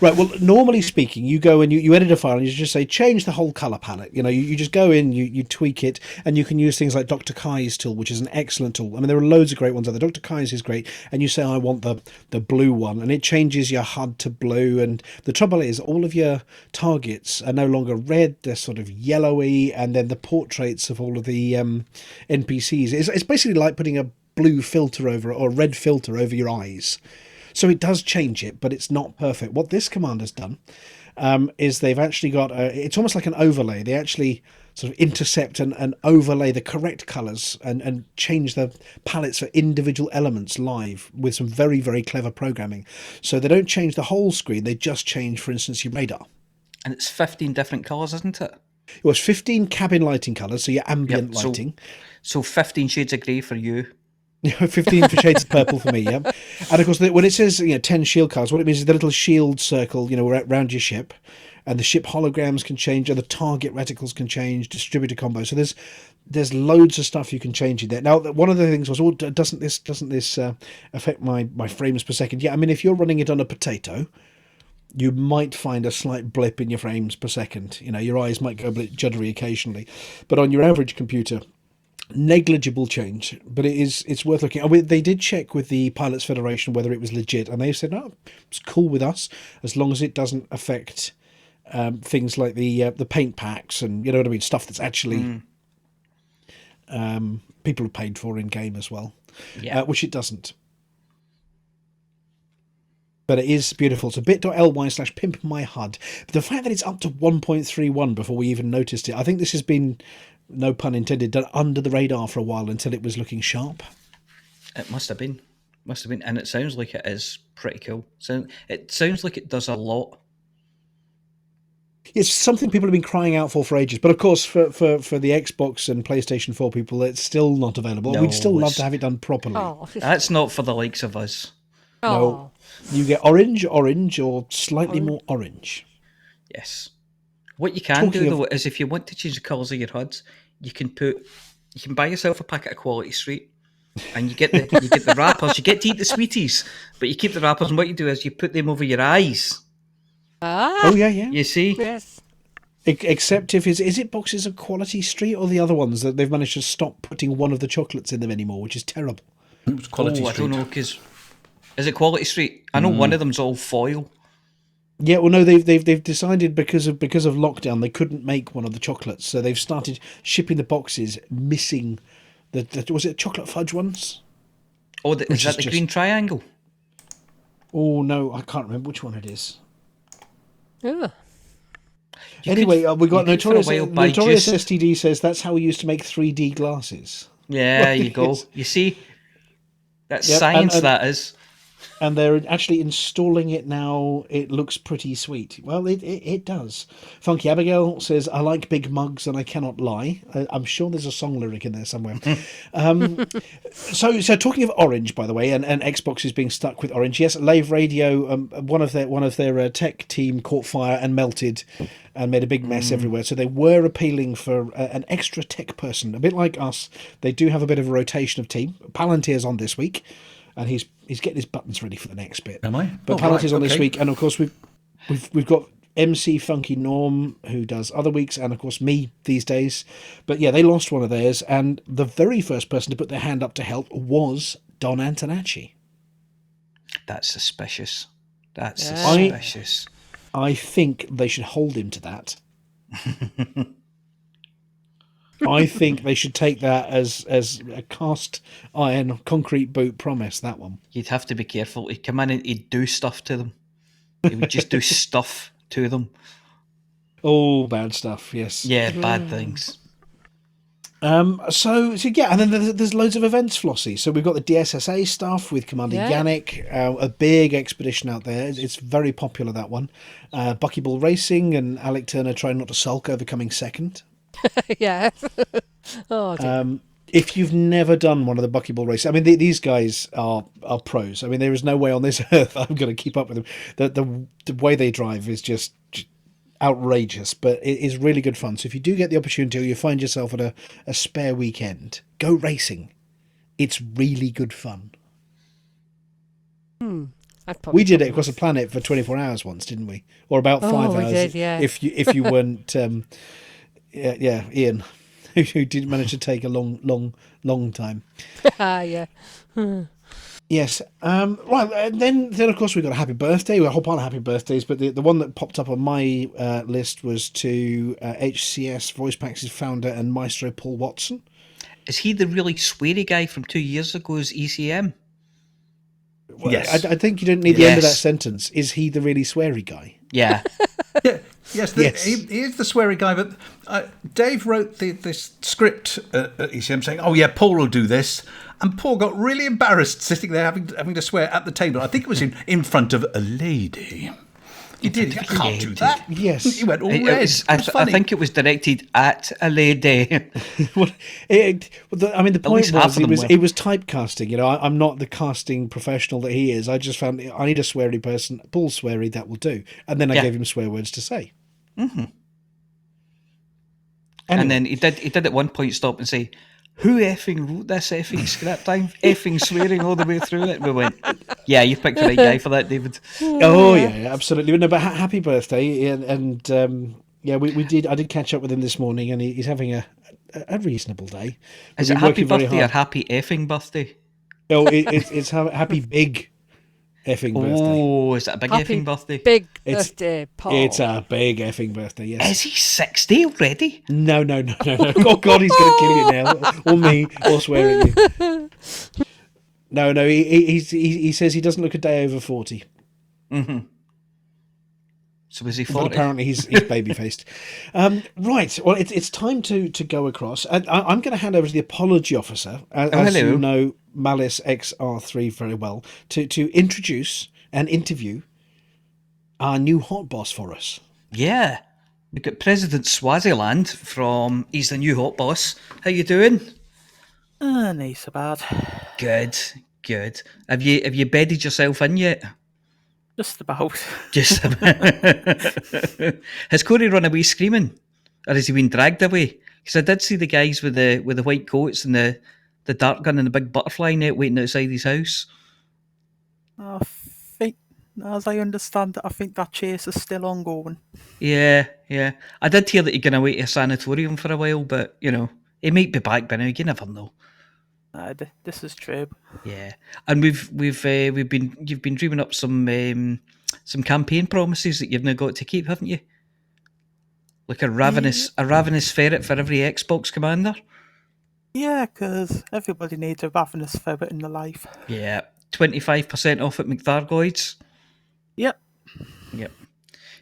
Right, well, normally speaking, you go and you edit a file and you just say, change the whole colour palette. You just go in, you tweak it, and you can use things like Dr. Kai's tool, which is an excellent tool. I mean, there are loads of great ones out there. Dr. Kai's is great, and you say, I want the blue one, and it changes your HUD to blue. And the trouble is, all of your targets are no longer red, they're sort of yellowy, and then the portraits of all of the NPCs, it's basically like putting a blue filter over or a red filter over your eyes. So it does change it, but it's not perfect. What this command has done is they've actually got it's almost like an overlay. They actually sort of intercept and overlay the correct colours and change the palettes for individual elements live with some very, very clever programming. So they don't change the whole screen, they just change, for instance, your radar. And it's 15 different colours, isn't it? It was 15 cabin lighting colours, so your ambient lighting. So 15 shades of grey for you. 15 shades of purple for me, yeah. And of course, when it says 10 shield cards, what it means is the little shield circle, around your ship, and the ship holograms can change, and the target reticles can change, distributor combos. So there's loads of stuff you can change in there. Now, one of the things was, doesn't this affect my frames per second? Yeah, I mean, if you're running it on a potato, you might find a slight blip in your frames per second. Your eyes might go a bit juddery occasionally, but on your average computer, negligible change, but it's worth looking at. They did check with the Pilots Federation whether it was legit, and they said no, it's cool with us as long as it doesn't affect things like the paint packs and what I mean, stuff that's actually people have paid for in game as well, which it doesn't. But it is beautiful. So bit.ly/pimpmyhud. The fact that it's up to 1.31 before we even noticed it, I think this has been, no pun intended, done under the radar for a while until it was looking sharp. It must have been. And it sounds like it is pretty cool. So it sounds like it does a lot. It's something people have been crying out for ages. But of course, for the Xbox and PlayStation 4 people, it's still not available. No, We'd still love to have it done properly. Oh, that's not for the likes of us. No. You get orange, or slightly more orange. Yes. What you can do though is, if you want to change the colours of your HUDs, you can buy yourself a packet of Quality Street, and you get the wrappers. You get to eat the sweeties, but you keep the wrappers. And what you do is you put them over your eyes. Oh yeah. You see? Yes. Except if is it boxes of Quality Street or the other ones that they've managed to stop putting one of the chocolates in them anymore, which is terrible. It was Quality Street. I don't know, because is it Quality Street? I know one of them's all foil. Yeah, well, no, they've decided because of lockdown they couldn't make one of the chocolates, so they've started shipping the boxes missing the was it chocolate fudge ones? Oh, is that the green triangle? Oh no, I can't remember which one it is. Yeah. Anyway, we got Notorious STD says that's how we used to make 3D glasses. Yeah, you go. You see, that's science. That is. And they're actually installing it now. It looks pretty sweet. Well, it does. Funky Abigail says, I like big mugs and I cannot lie. I'm sure there's a song lyric in there somewhere. So talking of orange, by the way, and Xbox is being stuck with orange. Yes, Lave Radio, one of their tech team caught fire and melted and made a big mess everywhere. So they were appealing for an extra tech person, a bit like us. They do have a bit of a rotation of team. Palantir's on this week. And he's getting his buttons ready for the next bit. Am I? But Palantir's on this week, and of course we've got MC Funky Norm who does other weeks, and of course me these days. But yeah, they lost one of theirs, and the very first person to put their hand up to help was Don Antonacci. That's suspicious. That's suspicious. I think they should hold him to that. I think they should take that as a cast iron concrete boot promise, that one. You'd have to be careful. He'd come in and he'd do stuff to them. He would just do stuff to them. Oh, bad stuff, yes. Yeah, bad things. So yeah, and then there's loads of events, Flossy. So we've got the DSSA stuff with Commander Yanick, a big expedition out there. It's very popular, that one. Buckyball Racing and Alec Turner trying not to sulk over coming second. Yeah. Oh, dear. If you've never done one of the buckyball races, I mean, these guys are pros. I mean, there is no way on this earth I'm going to keep up with them. The way they drive is just outrageous, but it is really good fun. So if you do get the opportunity, or you find yourself at a spare weekend, go racing. It's really good fun. We did it across the planet for 24 hours once, didn't we? Or about 5 hours. We did, yeah. If you weren't, Ian, who didn't manage to take a long time. Yeah. Yes. Right. And then of course we got a happy birthday. We got a whole pile of happy birthdays, but the one that popped up on my list was to HCS Voice Packs' founder and maestro Paul Watson. Is he the really sweary guy from 2 years ago's ECM? Well, Yes. I think you didn't need the end of that sentence. Is he the really sweary guy? Yeah. Yeah, yes, Yes. He is the sweary guy, but Dave wrote this script at ECM saying, "Oh yeah, Paul will do this," and Paul got really embarrassed sitting there having to swear at the table. I think it was in front of a lady. He did. I can't do that. Yes. He went all It red. was- It was funny. I think it was directed at a lady. The point least half was of them were. it was typecasting. You know, I'm not the casting professional that he is. I just found I need a sweary person. Paul Sweary, that will do. And then I Yeah. gave him swear words to say. Mm-hmm. Anyway. And then he did at one point stop and say, "Who effing wrote this effing script? I'm effing swearing all the way through it." We went, "Yeah, you picked the right guy for that, David." Oh yeah, absolutely. No, but happy birthday, and we did. I did catch up with him this morning, and he's having a reasonable day. Is He's it been happy working very birthday or hard. happy effing birthday? Oh, it's happy big effing birthday. Oh, is it a big Happy effing birthday? Big It's- birthday, Paul. It's a big effing birthday. Yes. Is he 60 already? No. Oh God, he's going to kill you now, or me, or swear at you. No. He says he doesn't look a day over 40. Mm-hmm. So is he But 40? apparently he's baby faced. Right. Well, it's time to go across. I'm going to hand over to the apology officer, as hello. you know Malice XR3 very well, to introduce and interview our new hot boss for us. Yeah. We've got President Swaziland from He's the New Hot Boss. How you doing? Nice so bad. Good. Have you bedded yourself in yet? Just about. Just Has Corey run away screaming? Or has he been dragged away? Because I did see the guys with the white coats and the dart gun and the big butterfly net waiting outside his house. I think, as I understand it, I think that chase is still ongoing. Yeah. I did hear that he'd gone away to a sanatorium for a while, but, you know, he might be back by now, you never know. This is true. Yeah, and you've been dreaming up some campaign promises that you've now got to keep, haven't you? Like a ravenous ferret for every Xbox commander. Yeah, because everybody needs a ravenous ferret in their life. Yeah, 25% off at McThargoids. Yep.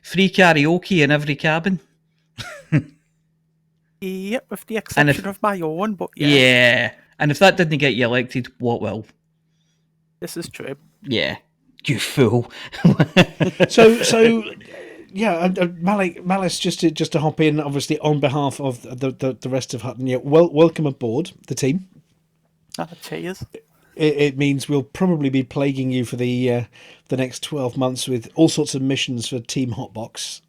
Free karaoke in every cabin. Yep, with the exception of my own, but yeah. Yeah, and if that didn't get you elected, what will? This is true. Yeah, you fool. So yeah, Malice, just to hop in, obviously on behalf of the rest of Hutton. Yeah, welcome aboard the team. Cheers. It means we'll probably be plaguing you for the next 12 months with all sorts of missions for Team Hotbox.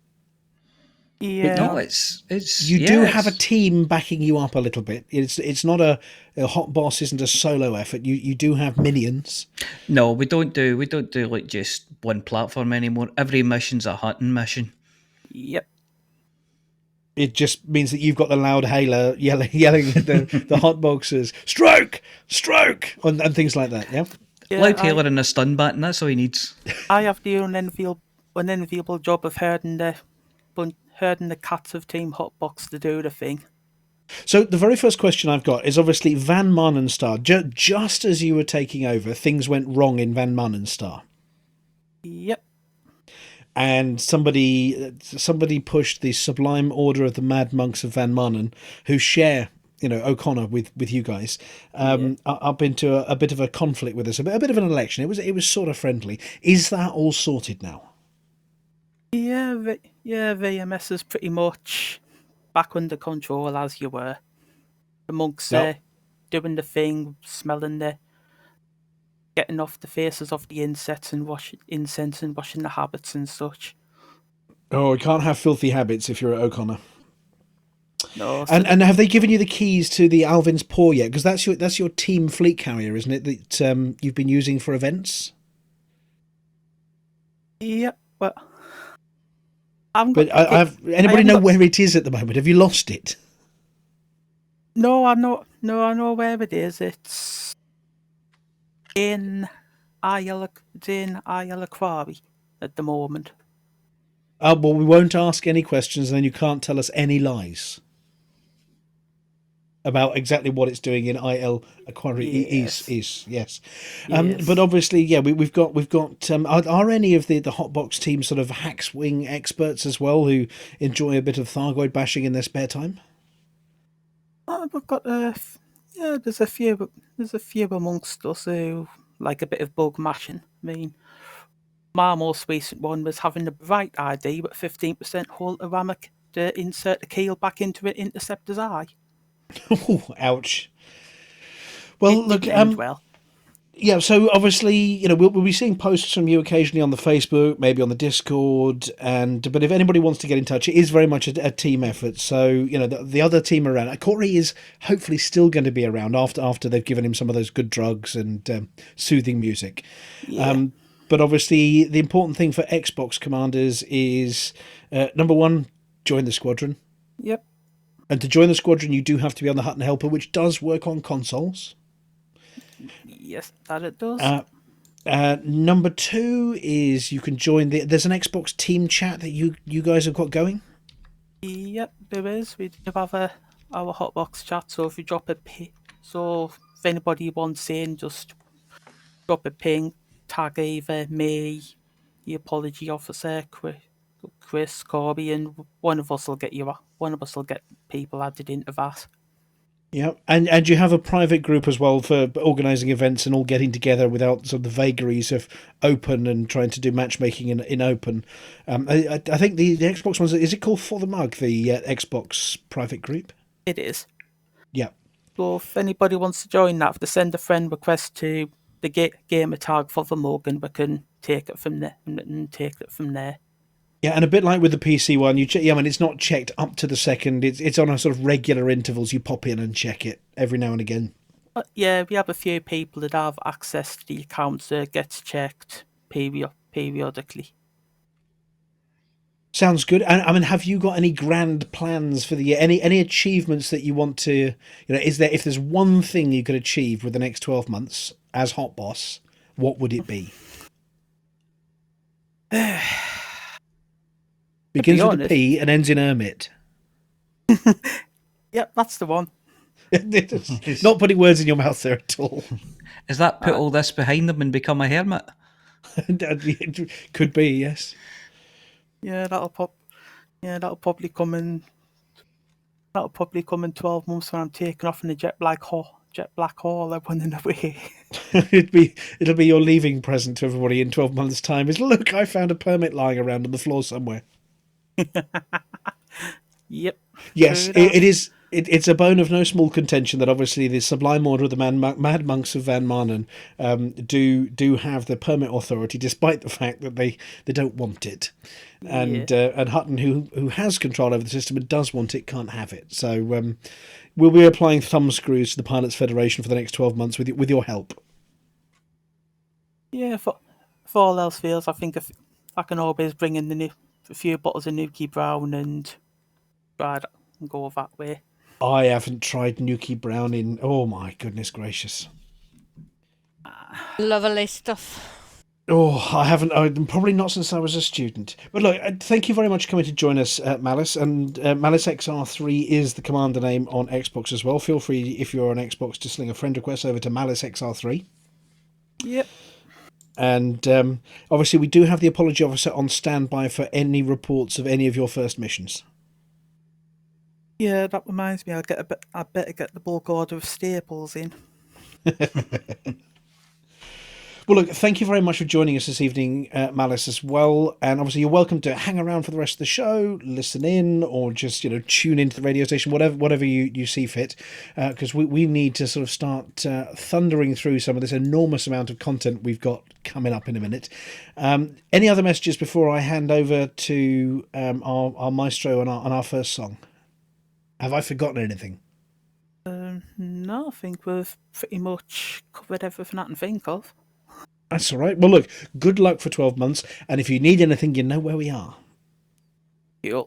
Yeah. No, it's you do have a team backing you up a little bit. It's not a hot boss isn't a solo effort. You do have minions. No, we don't do like just one platform anymore. Every mission's a hunting mission. Yep. It just means that you've got the loud hailer yelling at the hot boxers, stroke, and things like that. Yeah. Loud hailer and a stun button. That's all he needs. I have the unenviable job of herding the cats of Team Hotbox to do the thing. So the very first question I've got is obviously Van Marnenstar. Just as you were taking over, things went wrong in Van Marnenstar. Yep. And somebody pushed the Sublime Order of the Mad Monks of Van Marnen, who share, O'Connor with you guys, up into a bit of a conflict with us, a bit of an election. It was sort of friendly. Is that all sorted now? Yeah, VMS is pretty much back under control as you were. The monks doing the thing, getting off the faces of the incense and washing the habits and such. Oh, you can't have filthy habits if you're at O'Connor. No. And have they given you the keys to the Alvin's Paw yet? Because that's your team fleet carrier, isn't it? That you've been using for events. Yeah, but I'm. But anybody know where it is at the moment? Have you lost it? No, I know. No, I know where it is. It's in Isle Quarry at the moment. Oh, well, we won't ask any questions, and then you can't tell us any lies about exactly what it's doing in IL Aquari East. Yes. But obviously, yeah, we've got. Are any of the Hotbox team sort of HAX-Wing experts as well who enjoy a bit of Thargoid bashing in their spare time? We've got there's a few amongst us who like a bit of bug mashing. I mean, my most recent one was having the right ID with 15% hull ceramic to insert the keel back into an interceptor's eye. Oh, ouch. Well, look, well. Yeah, so obviously, we'll be seeing posts from you occasionally on the Facebook, maybe on the Discord, but if anybody wants to get in touch, it is very much a team effort. So, the other team around, Corey is hopefully still going to be around after they've given him some of those good drugs and soothing music. Yeah. But obviously, the important thing for Xbox commanders is, number one, join the squadron. Yep. And to join the squadron, you do have to be on the Hutton Helper, which does work on consoles. Yes, that it does. Number two is you can join there's an Xbox team chat that you guys have got going. Yep, there is. We do have our Hotbox chat, so if you drop a ping, so if anybody wants in, just drop a ping, tag either me, the apology officer, Chris, Corby, and one of us will get people added into that. Yeah, and you have a private group as well for organising events and all getting together without sort of the vagaries of open and trying to do matchmaking in open. I think the Xbox ones, is it called For the Mug, the Xbox private group? It is. Yeah. So if anybody wants to join that, if they send a friend request to the gamer tag For the Mug, and we can take it from there. Yeah, and a bit like with the PC one, it's not checked up to the second. It's on a sort of regular intervals. You pop in and check it every now and again. Yeah, we have a few people that have access to the accounts that gets checked periodically. Sounds good. And I mean, have you got any grand plans for the year? Any achievements that you want to? If there's one thing you could achieve with the next 12 months as Hot Boss, what would it be? Begins with a P and ends in Hermit. Yep, that's the one. Not putting words in your mouth there at all. Is that put all this behind them and become a hermit? Could be, yes. Yeah, that'll probably come in 12 months when I'm taking off in a jet black hole. I'm running away. It'll be your leaving present to everybody in 12 months' time. Is look, I found a permit lying around on the floor somewhere. Yep. Yes, it is. It's a bone of no small contention that obviously the Sublime Order of the Mad Monks of Van Marnen do have the permit authority, despite the fact that they don't want it, and Hutton, who has control over the system and does want it, can't have it. So we'll be applying thumbscrews to the Pilots Federation for the next 12 months with your help. Yeah, for all else fails, I think if I can always bring in a few bottles of Nuki Brown and try it and go that way. I haven't tried Nuki Brown in, oh my goodness gracious. Lovely stuff. Oh, I haven't, probably not since I was a student. But look, thank you very much for coming to join us, Malice. And Malice XR3 is the commander name on Xbox as well. Feel free, if you're on Xbox, to sling a friend request over to Malice XR3. Yep. And obviously we do have the apology officer on standby for any reports of any of your first missions. Yeah, that reminds me. I better get the bulk order of staples in. Well, look, thank you very much for joining us this evening, Malice, as well. And obviously, you're welcome to hang around for the rest of the show, listen in, or just tune into the radio station, whatever you see fit, because we need to sort of start thundering through some of this enormous amount of content we've got coming up in a minute. Any other messages before I hand over to our maestro on our first song? Have I forgotten anything? No, I think we've pretty much covered everything I can think of. That's all right. Well, look, good luck for 12 months. And if you need anything, you know where we are. Yep.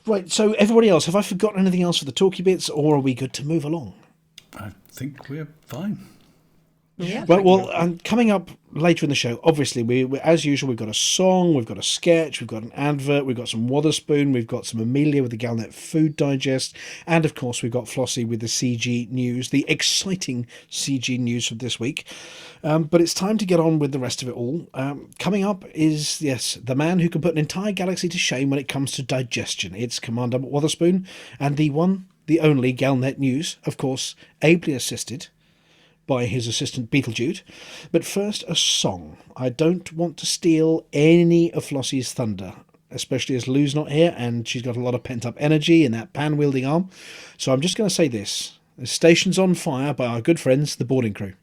Right, so everybody else, have I forgotten anything else for the talky bits, or are we good to move along? I think we're fine. Yeah. Well, coming up later in the show, obviously, we as usual, we've got a song, we've got a sketch, we've got an advert, we've got some Wotherspoon, we've got some Aemilia with the Galnet Food Digest, and of course, we've got Flossy with the CG news, the exciting CG news of this week. But it's time to get on with the rest of it all. Coming up is, yes, the man who can put an entire galaxy to shame when it comes to digestion. It's Commander Wotherspoon, and the one, the only Galnet news, of course, ably assisted by his assistant Beetlejude. But first, a song. I don't want to steal any of Flossy's thunder, especially as Lou's not here and she's got a lot of pent-up energy in that pan-wielding arm. So I'm just going to say this. The station's on fire by our good friends, the boarding crew.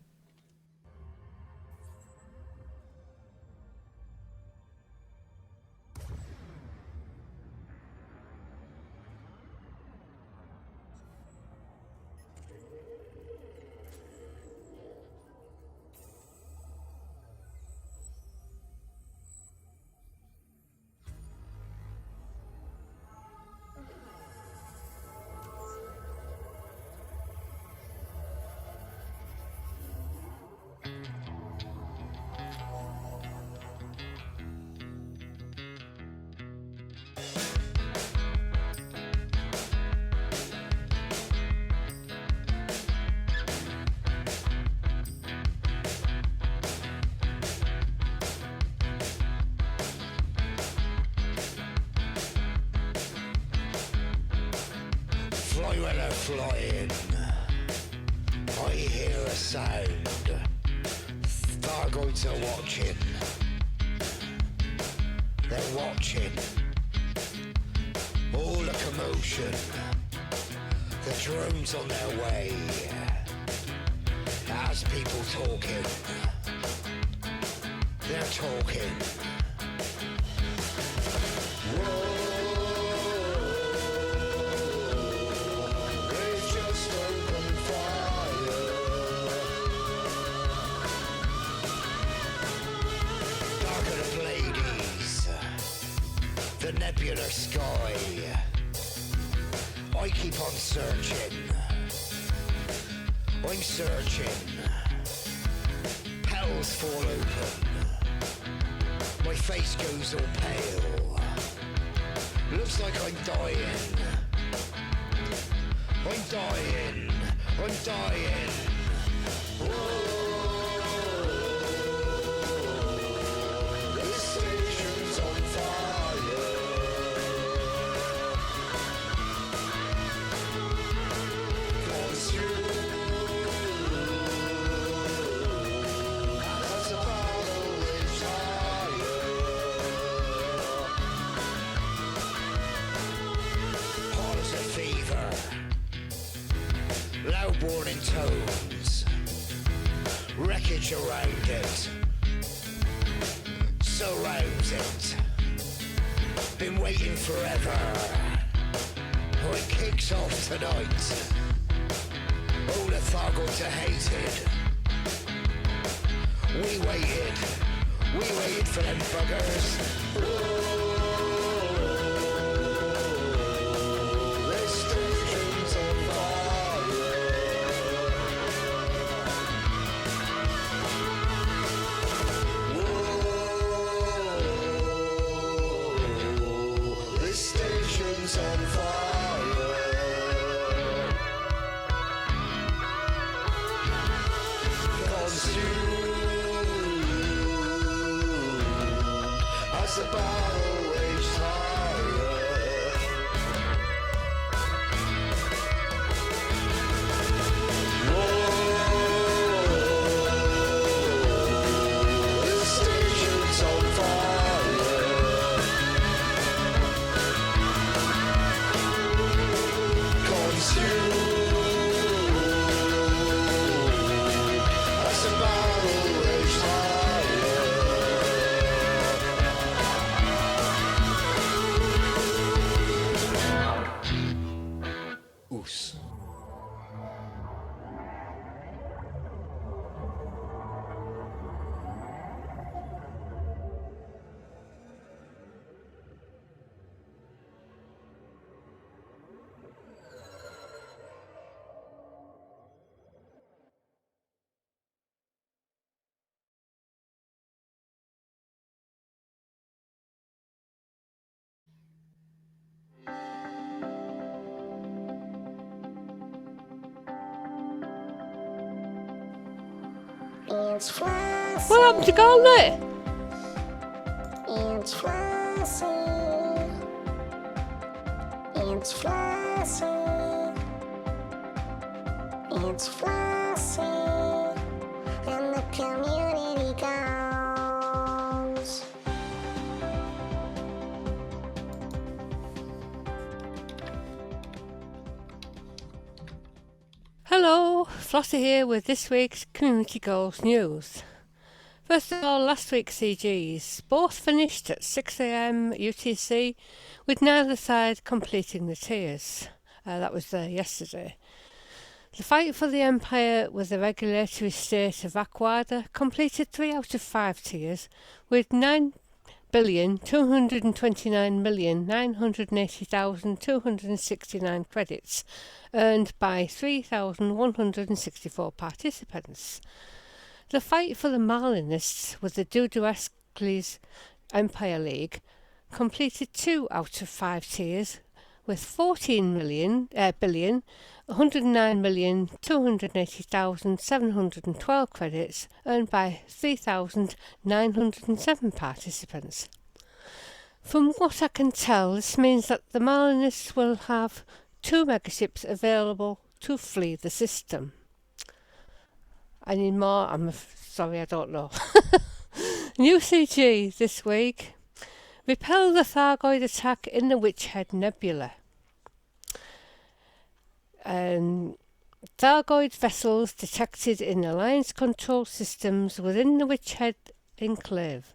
Fly when they're flying, I hear a sound. Thargoids are watching, they're watching. All the commotion, the drones on their way. As people talking, they're talking. Whoa. The nebular sky, I keep on searching, I'm searching, petals fall open, my face goes all pale, looks like I'm dying, I'm dying, I'm dying. Whoa. This station's on fire. Loud warning tones, wreckage around it, surrounds it, been waiting forever, oh it kicks off tonight, all the Thargoids are hated, we waited for them buggers. Whoa. This station's on fire. Whoa. This station's on fire. Consumed as the battle rages higher. Whoa, this station's on fire. Consumed as the battle rages higher. It's Flossy. What happened to Galnet? It's Flossy. It's Flossy. It's Flossy. And the community goes. Hello, Flossy here with this week's Community Goals news. First of all, last week's CGs both finished at 6 a.m. UTC, with neither side completing the tiers. That was yesterday. The fight for the Empire with the regulatory state of Aquada completed 3 out of 5 tiers, with 9,229,980,269 credits earned by 3,164 participants. The fight for the Marlinists with the Duduascles Empire League completed 2 out of 5 tiers, with 109,280,712 credits earned by 3,907 participants. From what I can tell, this means that the Marlinists will have 2 megaships available to flee the system. Any more? I'm sorry, I don't know. New CG this week. Repel the Thargoid attack in the Witchhead Nebula. Thargoid vessels detected in Alliance control systems within the Witchhead Enclave.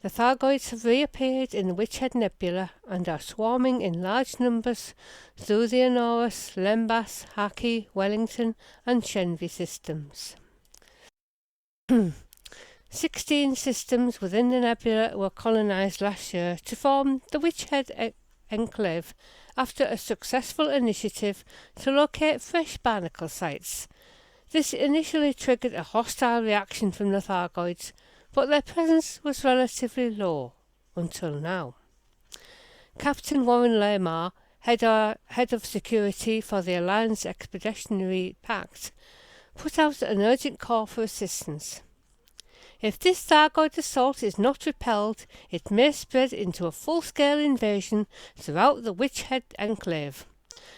The Thargoids have reappeared in the Witchhead Nebula and are swarming in large numbers through the Anorus, Lembas, Haki, Wellington and Shenvi systems. 16 systems within the nebula were colonised last year to form the Witchhead Enclave after a successful initiative to locate fresh barnacle sites. This initially triggered a hostile reaction from the Thargoids, but their presence was relatively low until now. Captain Warren Lamar, head of security for the Alliance Expeditionary Pact, put out an urgent call for assistance. If this Thargoid assault is not repelled, it may spread into a full-scale invasion throughout the Witchhead Enclave.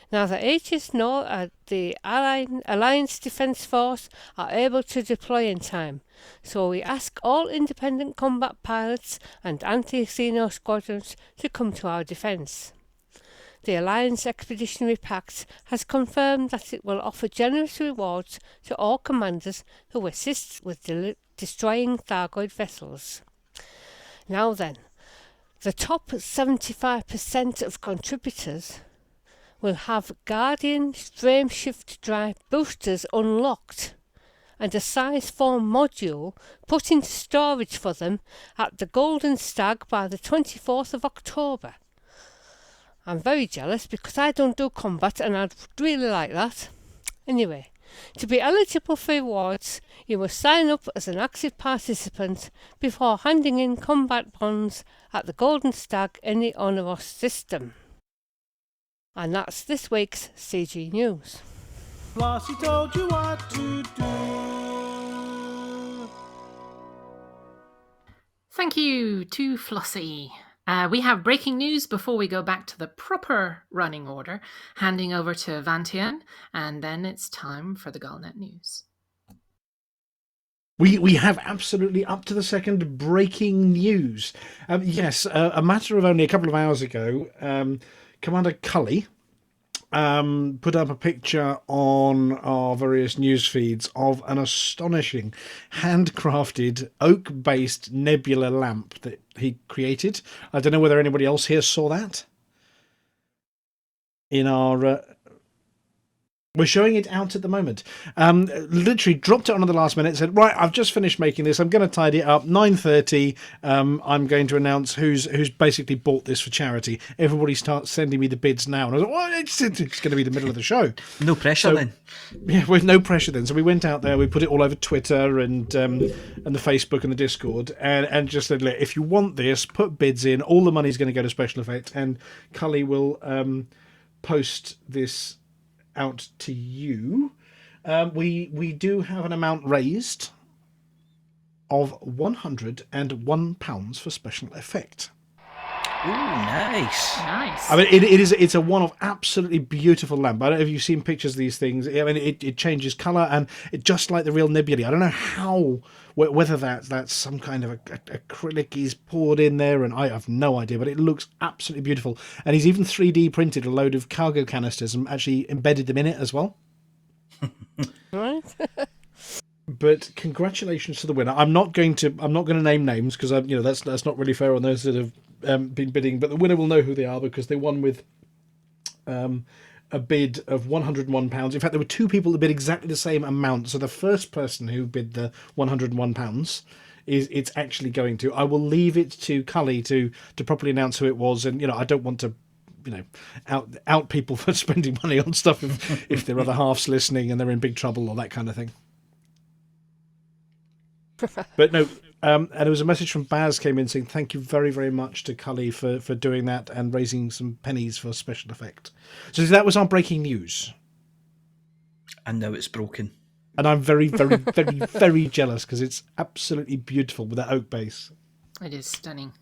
Neither Aegis nor the Alliance Defence Force are able to deploy in time, so we ask all independent combat pilots and anti-Xeno squadrons to come to our defence. The Alliance Expeditionary Pact has confirmed that it will offer generous rewards to all commanders who assist with destroying Thargoid vessels. Now then, the top 75% of contributors will have Guardian frameshift drive boosters unlocked and a size 4 module put into storage for them at the Golden Stag by the 24th of October. I'm very jealous because I don't do combat and I'd really like that. Anyway, to be eligible for rewards, you must sign up as an active participant before handing in combat bonds at the Golden Stag in the Oneros system. And that's this week's CG News. Flossy told you what to do. Thank you to Flossy. We have breaking news before we go back to the proper running order, handing over to Vantian, and then it's time for the Galnet news. We have absolutely up to the second breaking news. Yes, a matter of only a couple of hours ago, Commander Cully put up a picture on our various news feeds of an astonishing handcrafted oak-based nebula lamp that he created. I don't know whether anybody else here saw that. In our we're showing it out at the moment. Literally dropped it on at the last minute, said, right, I've just finished making this. I'm going to tidy it up. 9:30, I'm going to announce who's basically bought this for charity. Everybody starts sending me the bids now. And I was like, well, it's going to be the middle of the show. No pressure then. Yeah, with no pressure then. So we went out there, we put it all over Twitter and the Facebook and the Discord, and just said, look, if you want this, put bids in. All the money's going to go to special effects, and Cully will post this out to you. We do have an amount raised of £101 for special effect. Ooh, nice. Nice. I mean, it's a one of absolutely beautiful lamp. I don't know if you've seen pictures of these things. I mean, it changes colour, and it just like the real nebulae. I don't know whether that's some kind of acrylic he's poured in there, and I have no idea, but it looks absolutely beautiful. And he's even 3D printed a load of cargo canisters and actually embedded them in it as well. Right. But congratulations to the winner. I'm not going to name names because that's not really fair on those that have been bidding. But the winner will know who they are because they won with a bid of £101. In fact, there were two people that bid exactly the same amount. So the first person who bid the £101 it's actually going to. I will leave it to Cully to properly announce who it was, and I don't want to out people for spending money on stuff if their other half's listening and they're in big trouble or that kind of thing. But no, and there was a message from Baz came in saying thank you very, very much to Cully for doing that and raising some pennies for special effect. So that was our breaking news. And now it's broken. And I'm very, very, very, very jealous because it's absolutely beautiful with that oak base. It is stunning.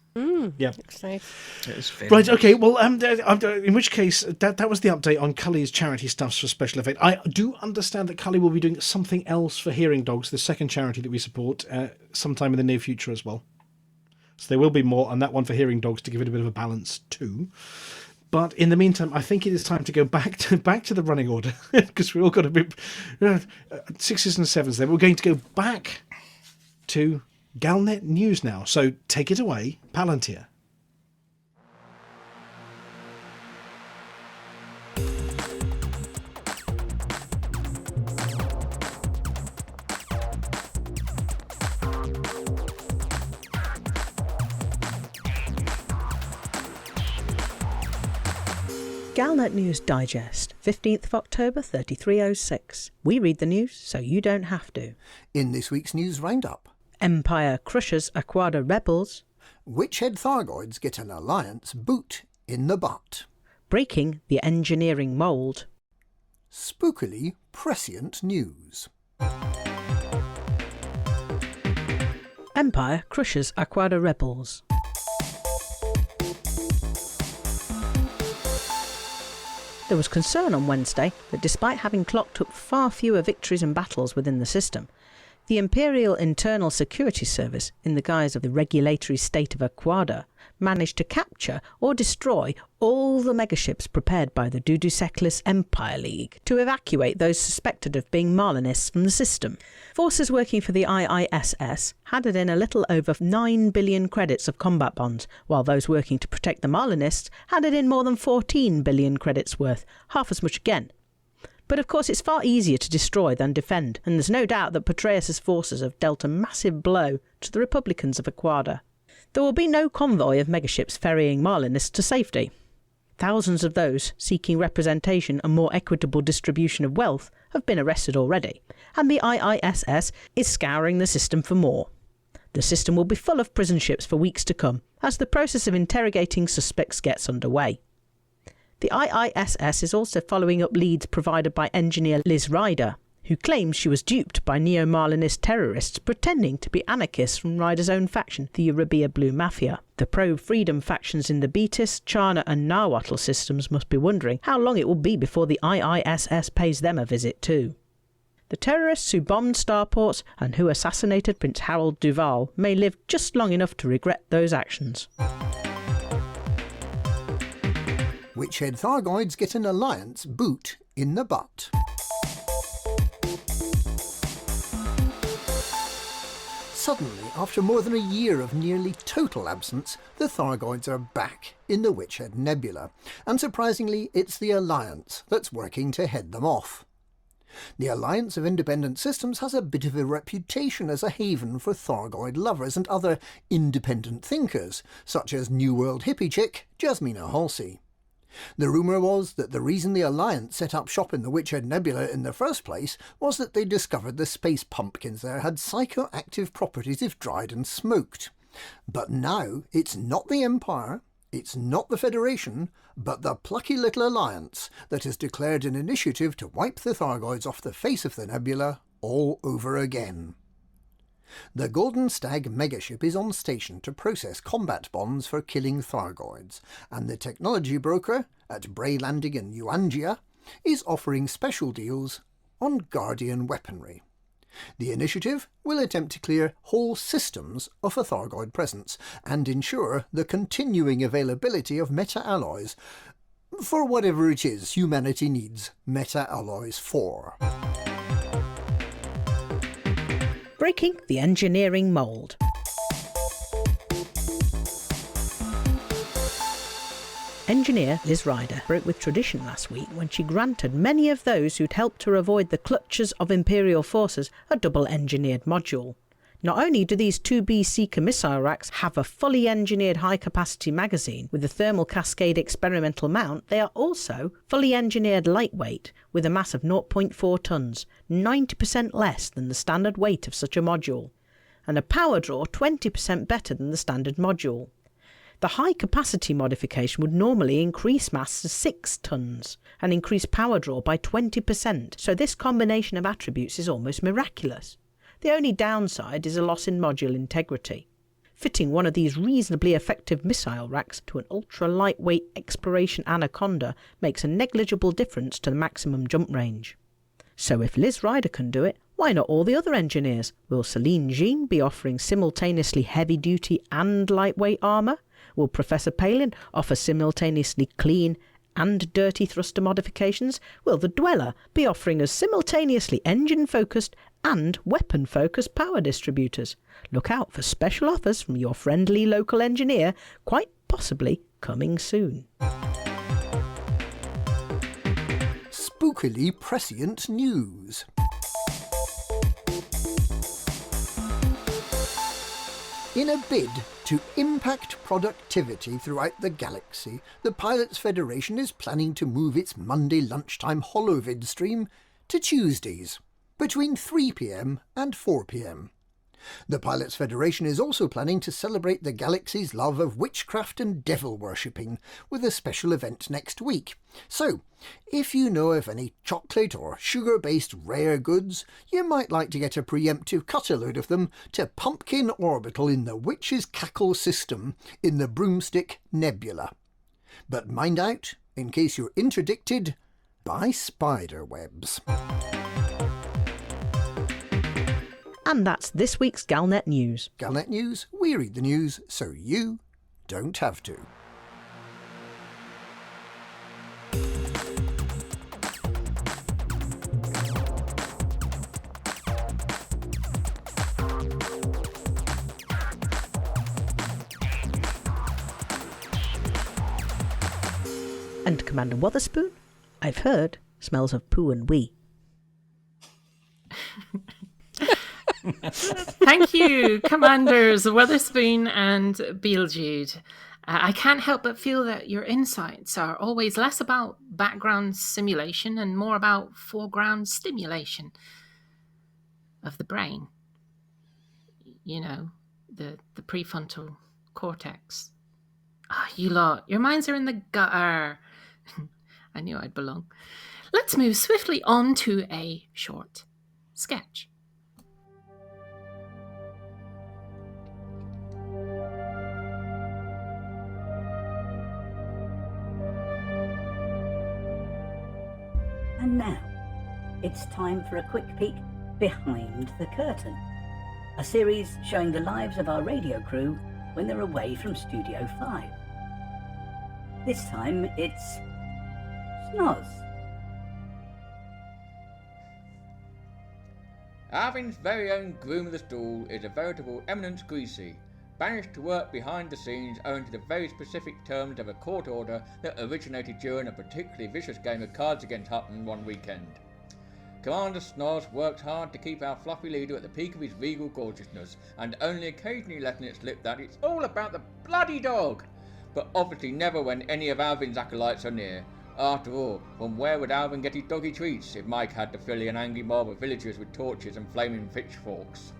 Yeah. Looks nice. It is very Right, nice. okay, well, in which case, that was the update on Cully's charity stuffs for special effect. I do understand that Cully will be doing something else for Hearing Dogs, the second charity that we support, sometime in the near future as well. So there will be more on that one for Hearing Dogs to give it a bit of a balance too. But in the meantime, I think it is time to go back to the running order because we all got a bit sixes and sevens there. We're going to go back to Galnet News now. So take it away, Palantir. Galnet News Digest, 15th of October 3306. We read the news so you don't have to. In this week's news roundup, Empire crushes Aquada rebels. Witchhead Thargoids get an alliance boot in the butt. Breaking the engineering mould. Spookily prescient news. Empire crushes Aquada rebels. There was concern on Wednesday that despite having clocked up far fewer victories and battles within the system, the Imperial Internal Security Service, in the guise of the regulatory state of Aquada, managed to capture or destroy all the megaships prepared by the Duduseklis Empire League to evacuate those suspected of being Marlinists from the system. Forces working for the IISS handed in a little over 9 billion credits of combat bonds, while those working to protect the Marlinists handed in more than 14 billion credits worth, half as much again. But of course it's far easier to destroy than defend, and there's no doubt that Patreus' forces have dealt a massive blow to the Republicans of Aquada. There will be no convoy of megaships ferrying Marlinists to safety. Thousands of those seeking representation and more equitable distribution of wealth have been arrested already, and the IISS is scouring the system for more. The system will be full of prison ships for weeks to come, as the process of interrogating suspects gets underway. The IISS is also following up leads provided by engineer Liz Ryder, who claims she was duped by neo-Marlinist terrorists pretending to be anarchists from Ryder's own faction, the Eurabia Blue Mafia. The pro-freedom factions in the Betis, Charna and Nahuatl systems must be wondering how long it will be before the IISS pays them a visit too. The terrorists who bombed starports and who assassinated Prince Harold Duval may live just long enough to regret those actions. Witchhead Thargoids get an alliance boot in the butt. Suddenly, after more than a year of nearly total absence, the Thargoids are back in the Witchhead Nebula, and surprisingly it's the Alliance that's working to head them off. The Alliance of Independent Systems has a bit of a reputation as a haven for Thargoid lovers and other independent thinkers, such as New World hippie chick Jasmina Halsey. The rumour was that the reason the Alliance set up shop in the Witchhead Nebula in the first place was that they discovered the space pumpkins there had psychoactive properties if dried and smoked. But now it's not the Empire, it's not the Federation, but the plucky little Alliance that has declared an initiative to wipe the Thargoids off the face of the nebula all over again. The Golden Stag megaship is on station to process combat bonds for killing Thargoids, and the technology broker at Bray Landing in Euangia is offering special deals on Guardian weaponry. The initiative will attempt to clear whole systems of a Thargoid presence and ensure the continuing availability of meta-alloys for whatever it is humanity needs meta-alloys for. Breaking the engineering mould. Engineer Liz Ryder broke with tradition last week when she granted many of those who'd helped her avoid the clutches of Imperial forces a double-engineered module. Not only do these 2B Seeker missile racks have a fully engineered high-capacity magazine with a thermal cascade experimental mount, they are also fully engineered lightweight with a mass of 0.4 tonnes, 90% less than the standard weight of such a module, and a power draw 20% better than the standard module. The high-capacity modification would normally increase mass to 6 tonnes and increase power draw by 20%, so this combination of attributes is almost miraculous. The only downside is a loss in module integrity. Fitting one of these reasonably effective missile racks to an ultra-lightweight exploration anaconda makes a negligible difference to the maximum jump range. So if Liz Ryder can do it, why not all the other engineers? Will Celine Jean be offering simultaneously heavy-duty and lightweight armour? Will Professor Palin offer simultaneously clean and dirty thruster modifications? Will the Dweller be offering us simultaneously engine-focused and weapon-focused power distributors? Look out for special offers from your friendly local engineer, quite possibly coming soon. Spookily prescient news. In a bid to impact productivity throughout the galaxy, the Pilots Federation is planning to move its Monday lunchtime holovid stream to Tuesdays, between 3 p.m. and 4 p.m. The Pilots Federation is also planning to celebrate the galaxy's love of witchcraft and devil worshipping with a special event next week. So, if you know of any chocolate or sugar-based rare goods, you might like to get a preemptive cut-a-load of them to Pumpkin Orbital in the Witch's Cackle system in the Broomstick Nebula. But mind out, in case you're interdicted by spider webs. And that's this week's Galnet News. Galnet News, we read the news so you don't have to. And Commander Wotherspoon, I've heard, smells of poo and wee. Thank you, Commanders Wotherspoon and Beetlejude. I can't help but feel that your insights are always less about background simulation and more about foreground stimulation of the brain. You know, the prefrontal cortex. Ah, you lot, your minds are in the gutter. I knew I'd belong. Let's move swiftly on to a short sketch. And now, it's time for a quick peek behind the curtain. A series showing the lives of our radio crew when they're away from Studio 5. This time, it's Snoz. Arvin's very own groom of the stool is a veritable eminence greasy, banished to work behind the scenes owing to the very specific terms of a court order that originated during a particularly vicious game of Cards Against Hutton one weekend. Commander Snoz works hard to keep our fluffy leader at the peak of his regal gorgeousness, and only occasionally letting it slip that it's all about the bloody dog, but obviously never when any of Alvin's acolytes are near. After all, from where would Alvin get his doggy treats if Mike had to fill an angry mob of villagers with torches and flaming pitchforks?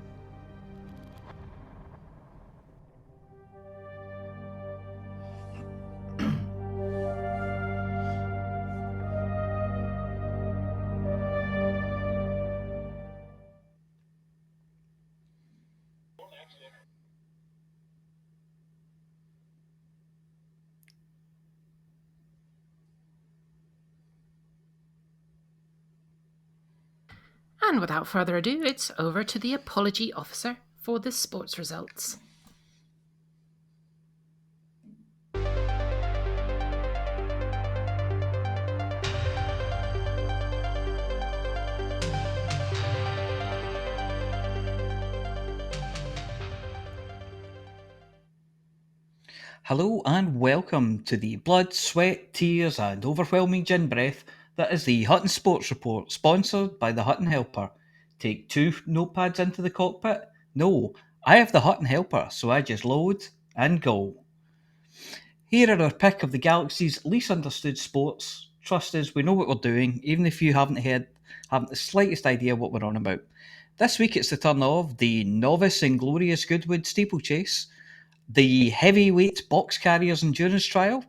And without further ado, it's over to the apology officer for the sports results. Hello and welcome to the blood, sweat, tears and overwhelming gin breath that is the Hutton Sports Report, sponsored by the Hutton Helper. Take 2 notepads into the cockpit? No, I have the Hutton Helper, so I just load and go. Here are our pick of the galaxy's least understood sports. Trust us, we know what we're doing, even if you haven't the slightest idea what we're on about. This week it's the turn of the Novice Inglorious Goodwood Steeplechase, the Heavyweight Box Carriers Endurance Trial,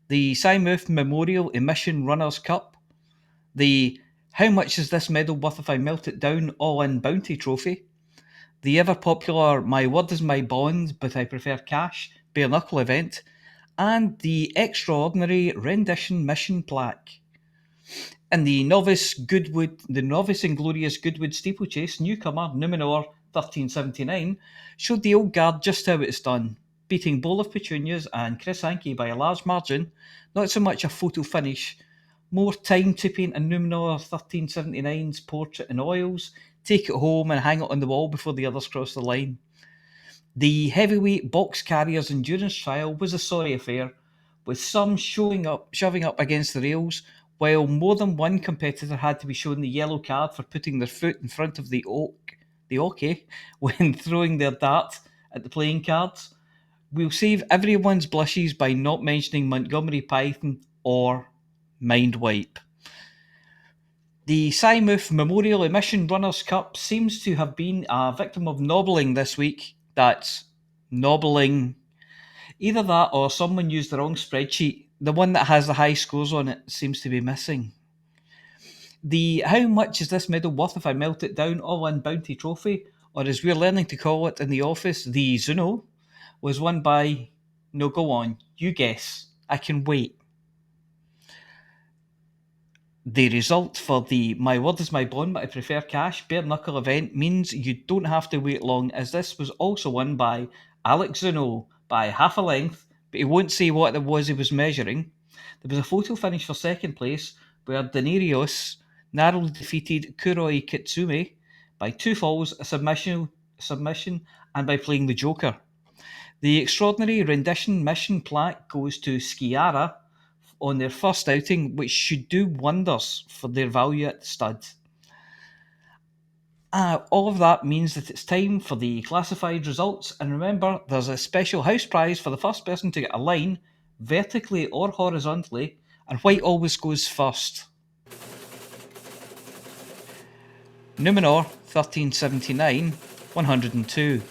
the Symouth Memorial Emission Runners Cup, the How Much Is This Medal Worth If I Melt It Down All-In Bounty Trophy, the ever-popular My Word Is My Bond But I Prefer Cash Bare Knuckle event, and the extraordinary Rendition Mission Plaque. In the Novice Inglorious Goodwood Steeplechase, newcomer Numenor 1379 showed the old guard just how it's done, beating Bowl of Petunias and Chris Hankey by a large margin. Not so much a photo finish, more time to paint a Numenor 1379's portrait in oils, take it home and hang it on the wall before the others cross the line. The Heavyweight Box Carriers Endurance Trial was a sorry affair, with some shoving up against the rails, while more than one competitor had to be shown the yellow card for putting their foot in front of the oche when throwing their dart at the playing cards. We'll save everyone's blushes by not mentioning Montgomery Python or Mindwipe. The Symouth Memorial Emission Runners Cup seems to have been a victim of nobbling this week. That's nobbling. Either that or someone used the wrong spreadsheet. The one that has the high scores on it seems to be missing. The How Much Is This Medal Worth If I Melt It Down All-In Bounty Trophy, or as we're learning to call it in the office, the Zuno, was won by... No, go on. You guess. I can wait. The result for the My Word Is My Bond But I Prefer Cash Bare Knuckle event means you don't have to wait long, as this was also won by Alex Zuno by half a length, but he won't say what it was he was measuring. There was a photo finish for second place, where Denarios narrowly defeated Kuroi Kitsume by 2 falls, a submission, and by playing the Joker. The extraordinary Rendition Mission Plaque goes to Skiara on their first outing, which should do wonders for their value at the stud. All of that means that it's time for the classified results, and remember, there's a special house prize for the first person to get a line, vertically or horizontally, and white always goes first. Numenor 1379, 102.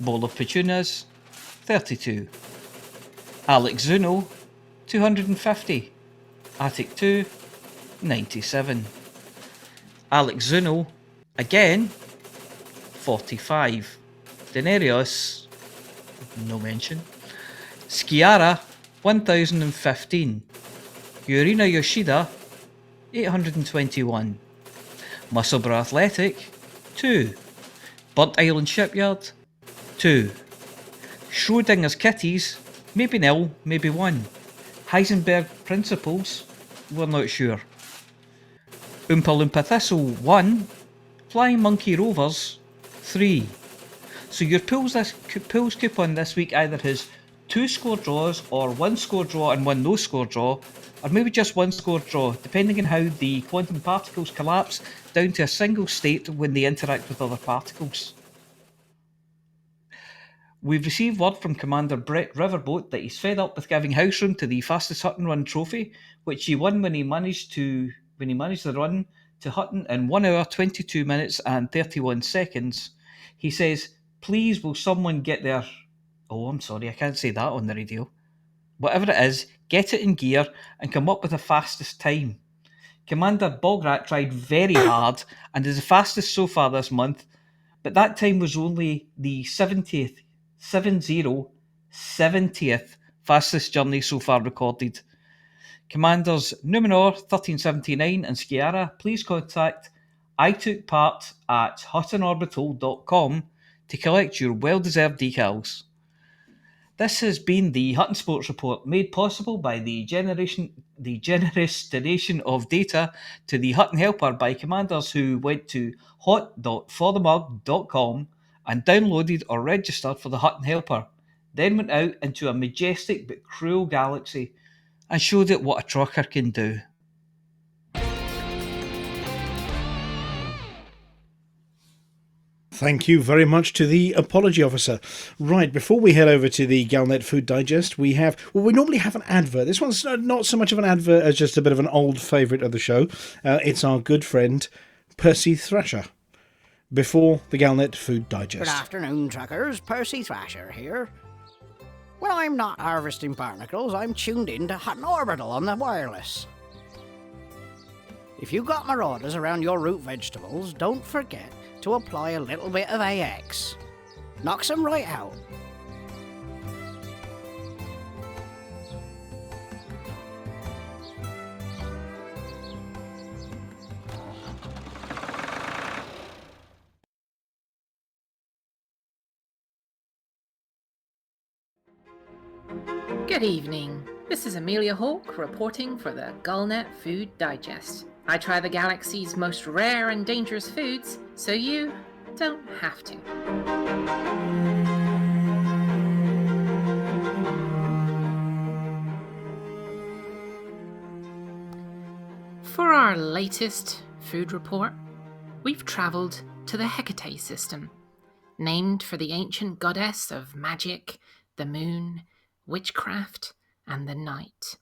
Bowl of Petunias, 32. Alex Zuno, 250. Attic 2, 97. Alex Zuno, again, 45. Denarios, no mention. Skiara, 1015. Yurina Yoshida, 821. Musselburgh Athletic, 2. Burnt Island Shipyard, 2. Schrodinger's Kitties, maybe nil, maybe 1. Heisenberg Principles, we're not sure. Oompa Loompa Thistle, 1. Flying Monkey Rovers, 3. So your pools coupon this week either has 2 score draws, or 1 score draw and 1 no score draw, or maybe just 1 score draw, depending on how the quantum particles collapse down to a single state when they interact with other particles. We've received word from Commander Brett Riverboat that he's fed up with giving house room to the fastest Hutton run trophy, which he won when he managed the run to Hutton in 1 hour, 22 minutes and 31 seconds. He says, please will someone get there... Oh, I'm sorry, I can't say that on the radio. Whatever it is, get it in gear and come up with the fastest time. Commander Bograt tried very hard and is the fastest so far this month, but that time was only the 70th fastest journey so far recorded. Commanders Numenor 1379 and Sciara, please contact I Took Part at HuttonOrbital.com to collect your well-deserved decals. This has been the Hutton Sports Report, made possible by the generous donation of data to the Hutton Helper by commanders who went to hot.forthemug.com and downloaded or registered for the Hutton Helper, then went out into a majestic but cruel galaxy and showed it what a trucker can do. Thank you very much to the apology officer. Right, before we head over to the Galnet Food Digest, we normally have an advert. This one's not so much of an advert as just a bit of an old favourite of the show. It's our good friend, Percy Thrasher, before the Galnet Food Digest. Good afternoon, truckers. Percy Thrasher here. When I'm not harvesting barnacles, I'm tuned in to Hutton Orbital on the wireless. If you got marauders around your root vegetables, don't forget to apply a little bit of AX. Knocks them right out. Good evening. This is Aemilia Hawke reporting for the Galnet Food Digest. I try the galaxy's most rare and dangerous foods, so you don't have to. For our latest food report, we've travelled to the Hecate system, named for the ancient goddess of magic, the moon, witchcraft, and the night.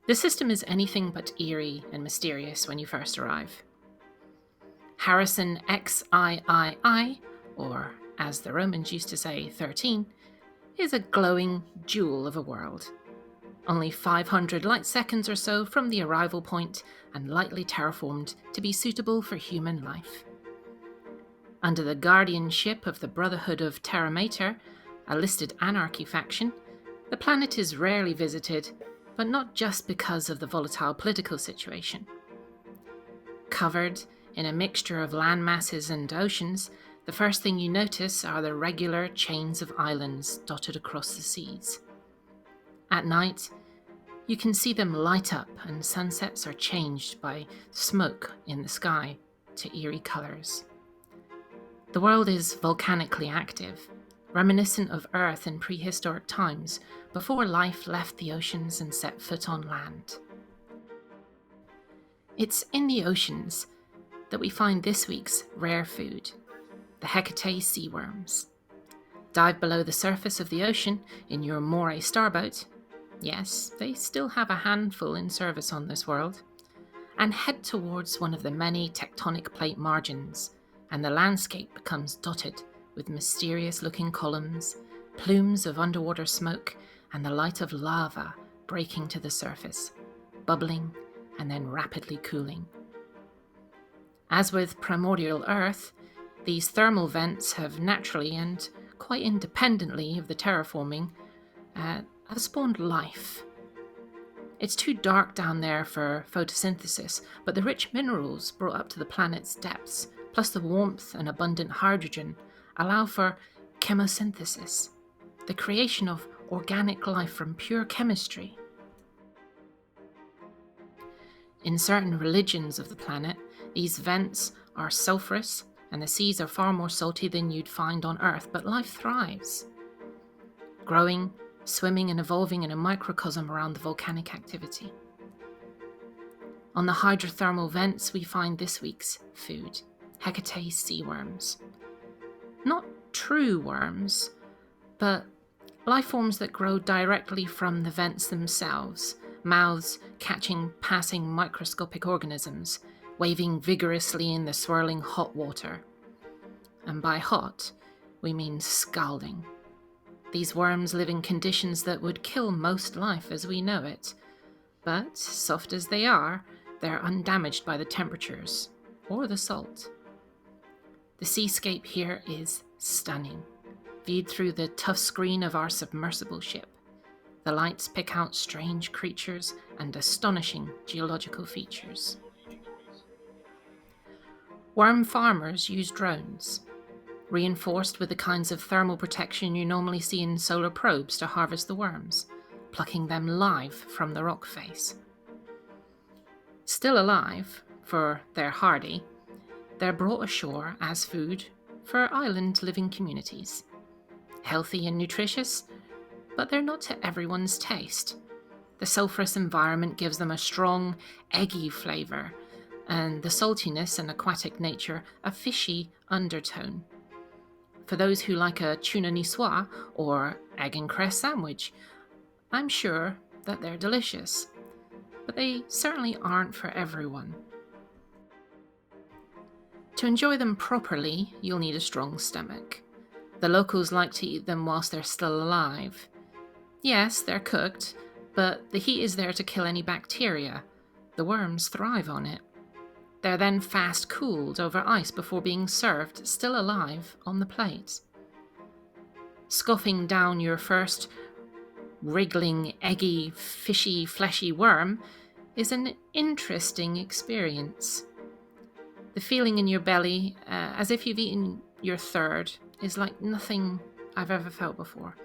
The system is anything but eerie and mysterious when you first arrive. Harrison XIII, or as the Romans used to say, 13, is a glowing jewel of a world. Only 500 light seconds or so from the arrival point and lightly terraformed to be suitable for human life. Under the guardianship of the Brotherhood of Terra Mater, a listed anarchy faction, the planet is rarely visited, but not just because of the volatile political situation. Covered in a mixture of land masses and oceans, the first thing you notice are the regular chains of islands dotted across the seas. At night, you can see them light up and sunsets are changed by smoke in the sky to eerie colours. The world is volcanically active, reminiscent of Earth in prehistoric times, before life left the oceans and set foot on land. It's in the oceans that we find this week's rare food, the Hecate sea worms. Dive below the surface of the ocean in your Moray starboat, yes, they still have a handful in service on this world, and head towards one of the many tectonic plate margins, and the landscape becomes dotted with mysterious-looking columns, plumes of underwater smoke, and the light of lava breaking to the surface, bubbling and then rapidly cooling. As with primordial Earth, these thermal vents have naturally and quite independently of the terraforming have spawned life. It's too dark down there for photosynthesis, but the rich minerals brought up to the planet's depths, plus the warmth and abundant hydrogen, allow for chemosynthesis, the creation of organic life from pure chemistry. In certain religions of the planet, these vents are sulfurous and the seas are far more salty than you'd find on Earth, but life thrives, growing, swimming and evolving in a microcosm around the volcanic activity. On the hydrothermal vents we find this week's food, Hecate sea worms. Not true worms, but life forms that grow directly from the vents themselves, mouths catching passing microscopic organisms, waving vigorously in the swirling hot water. And by hot, we mean scalding. These worms live in conditions that would kill most life as we know it, but soft as they are, they're undamaged by the temperatures or the salt. The seascape here is stunning, viewed through the tough screen of our submersible ship. The lights pick out strange creatures and astonishing geological features. Worm farmers use drones, reinforced with the kinds of thermal protection you normally see in solar probes to harvest the worms, plucking them live from the rock face. Still alive, for they're hardy, they're brought ashore as food for island living communities. Healthy and nutritious, but they're not to everyone's taste. The sulphurous environment gives them a strong, eggy flavour, and the saltiness and aquatic nature a fishy undertone. For those who like a tuna niçoise or egg and cress sandwich, I'm sure that they're delicious, but they certainly aren't for everyone. To enjoy them properly, you'll need a strong stomach. The locals like to eat them whilst they're still alive. Yes, they're cooked, but the heat is there to kill any bacteria. The worms thrive on it. They're then fast cooled over ice before being served, still alive, on the plate. Scoffing down your first wriggling, eggy, fishy, fleshy worm is an interesting experience. The feeling in your belly, as if you've eaten your third, is like nothing I've ever felt before.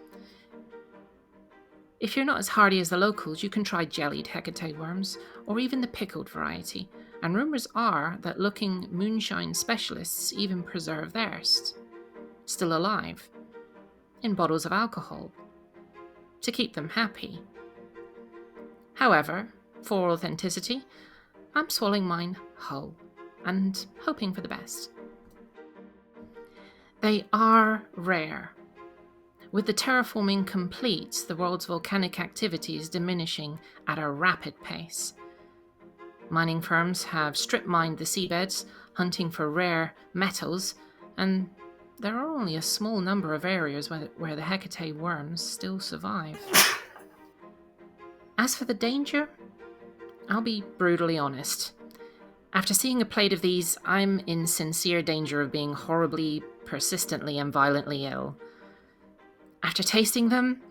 If you're not as hardy as the locals, you can try jellied Hecate worms, or even the pickled variety, and rumours are that looking moonshine specialists even preserve theirs, still alive, in bottles of alcohol, to keep them happy. However, for authenticity, I'm swallowing mine whole, and hoping for the best. They are rare. With the terraforming complete, the world's volcanic activity is diminishing at a rapid pace. Mining firms have strip-mined the seabeds, hunting for rare metals, and there are only a small number of areas where the Hecate worms still survive. As for the danger, I'll be brutally honest. After seeing a plate of these, I'm in sincere danger of being horribly, persistently, and violently ill. After tasting them,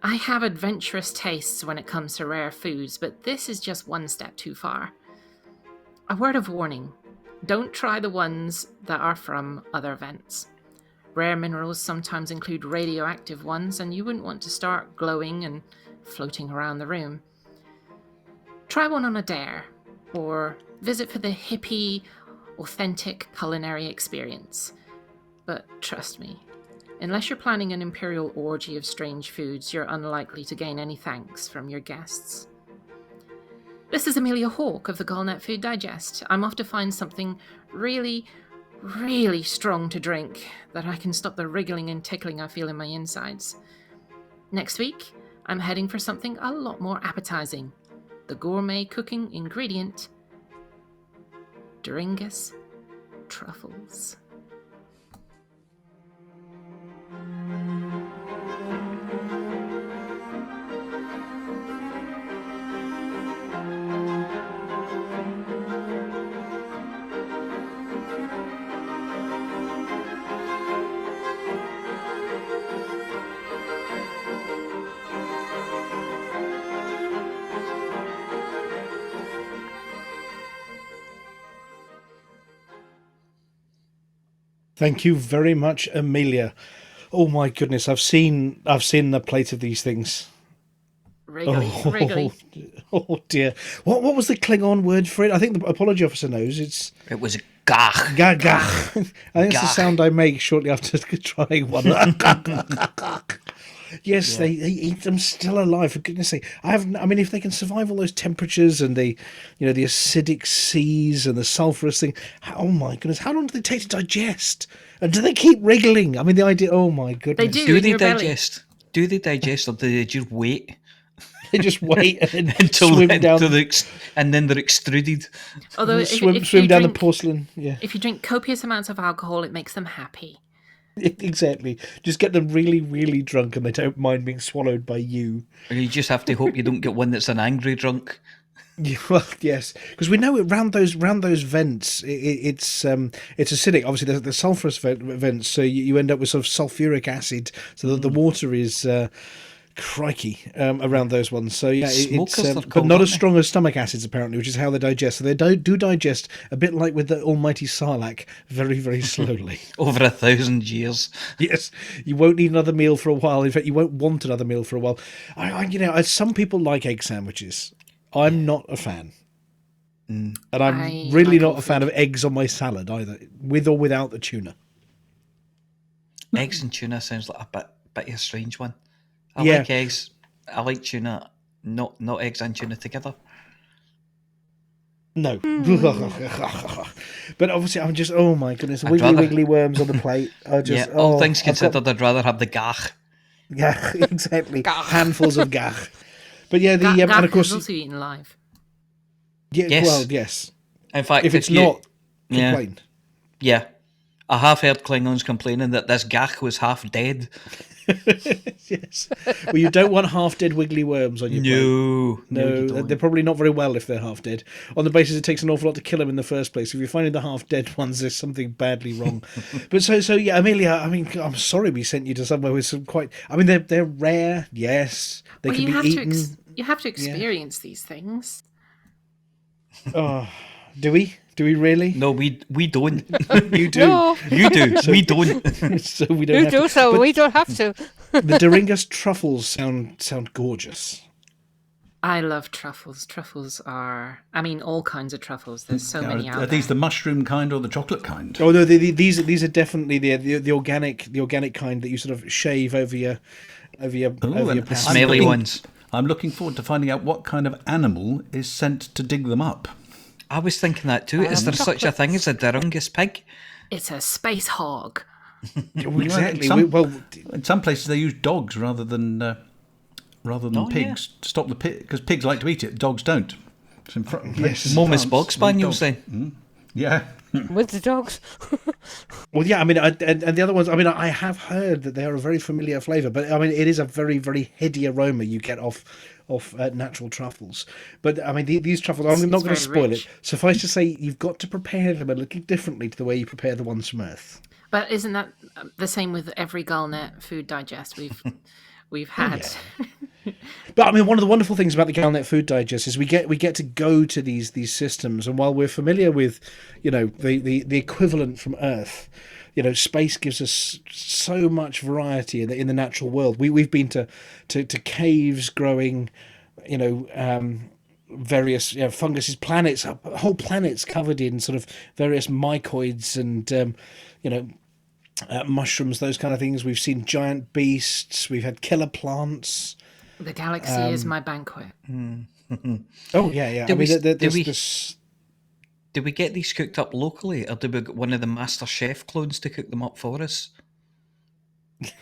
I have adventurous tastes when it comes to rare foods, but this is just one step too far. A word of warning, don't try the ones that are from other vents. Rare minerals sometimes include radioactive ones, and you wouldn't want to start glowing and floating around the room. Try one on a dare, or visit for the hippie, authentic culinary experience. But trust me, unless you're planning an imperial orgy of strange foods, you're unlikely to gain any thanks from your guests. This is Aemilia Hawke of the Galnet Food Digest. I'm off to find something really, really strong to drink that I can stop the wriggling and tickling I feel in my insides. Next week, I'm heading for something a lot more appetizing. The gourmet cooking ingredient, Doringus truffles. Thank you very much, Aemilia. Oh my goodness, I've seen the plate of these things. Wriggly. Oh dear. What was the Klingon word for it? I think the apology officer knows. It was gach. Gach. I think it's the sound I make shortly after trying one. Yes, yeah. They eat them still alive. For goodness' sake, I mean, if they can survive all those temperatures and the acidic seas and the sulphurous thing, oh my goodness, how long do they take to digest? And do they keep wriggling? I mean, the idea. Oh my goodness, they do. Do they digest? Belly. Do they digest, or do they just wait? They just wait and until swim down, and then they're extruded. Although swim down the porcelain. Yeah. If you drink copious amounts of alcohol, it makes them happy. Exactly. Just get them really, really drunk and they don't mind being swallowed by you. Or you just have to hope you don't get one that's an angry drunk. Yeah, well, yes, because we know around those vents, it's acidic. Obviously, there's sulfurous vents, so you end up with sort of sulfuric acid, so that the water is crikey around those ones. So yeah, but not as strong as stomach acids apparently, which is how they digest. So they do digest a bit like with the almighty Sarlacc, very very slowly. Over 1,000 years. Yes, you won't need another meal for a while. In fact, you won't want another meal for a while. Some people like egg sandwiches. I'm not a fan. And I'm really not a fan of eggs on my salad either, with or without the tuna. Eggs and tuna sounds like a bit of a strange one. I Yeah. like eggs. I like tuna. Not eggs and tuna together. No. But obviously, I'm just, oh my goodness, wiggly worms on the plate. All things considered, I'd rather have the gach. Yeah, exactly. Handfuls of gach. But yeah, Gach and of course, is also eaten live. Yeah, Yes. well, yes. In fact, if it's not, yeah. complain. Yeah. I have heard Klingons complaining that this gach was half dead. Yes. Well, you don't want half-dead wiggly worms on your plate. No, you don't. They're probably not very well if they're half-dead. On the basis it takes an awful lot to kill them in the first place. If you're finding the half-dead ones, there's something badly wrong. But so yeah, Aemilia, I mean, I'm sorry we sent you to somewhere with some quite... I mean, they're rare, yes. They can be eaten. You have to experience these things. Oh, do we? Do we really? No, we don't. You do. No. You do. We don't. So we don't. You have do, to. so But we don't have to. the Doringus truffles sound gorgeous. I love truffles. Truffles are, I mean, all kinds of truffles. There's so many out Are these the mushroom kind or the chocolate kind? Oh no, these are definitely the organic kind that you sort of shave over your pasta. Smelly ones. I'm looking forward to finding out what kind of animal is sent to dig them up. I was thinking that too. Is there such a thing as a Doringus pig? It's a space hog. Exactly. In some places they use dogs rather than pigs to stop the pig, because pigs like to eat it, dogs don't. Yes. Momus bog spaniels then. Yeah. With the dogs. Well, yeah, I mean, and the other ones, I mean, I have heard that they are a very familiar flavour, but I mean, it is a very, very heady aroma you get off natural truffles. But I mean, these truffles, I'm not going to spoil it. Suffice to say, you've got to prepare them a little differently to the way you prepare the ones from Earth. But isn't that the same with every Galnet food digest we've had? Yeah. But I mean, one of the wonderful things about the Galnet Food Digest is we get to go to these systems, and while we're familiar with, the equivalent from Earth, space gives us so much variety in the natural world. We've been to caves growing, various funguses, planets, whole planets covered in sort of various mycoids and mushrooms, those kind of things. We've seen giant beasts. We've had killer plants. The galaxy is my banquet. Oh yeah. Do Do we get these cooked up locally, or do we get one of the master chef clones to cook them up for us?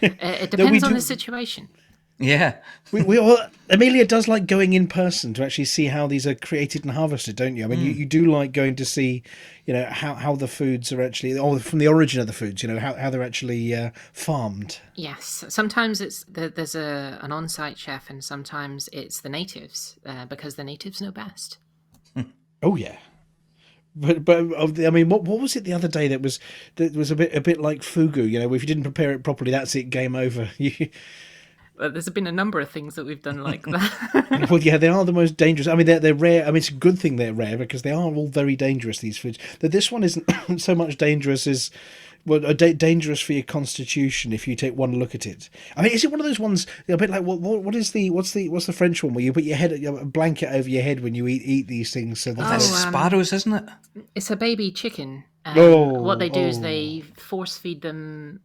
It depends on the situation. Yeah. we all, Aemilia does like going in person to actually see how these are created and harvested, don't you? I mean, you do like going to see, how the foods are actually, or from the origin of the foods, how they're actually farmed. Yes, sometimes there's an on-site chef, and sometimes it's the natives, because the natives know best. Oh yeah. But I mean, what was it the other day that was a bit like fugu? If you didn't prepare it properly, that's it, game over. Well, there's been a number of things that we've done like that. Well, yeah, they are the most dangerous. I mean, they're rare. I mean, it's a good thing they're rare because they are all very dangerous, these foods. That this one isn't so much dangerous as, dangerous for your constitution if you take one look at it. I mean, is it one of those ones a bit like what's the French one where you put a blanket over your head when you eat these things? So that's sparrows, isn't it? It's a baby chicken. What they do is they force feed them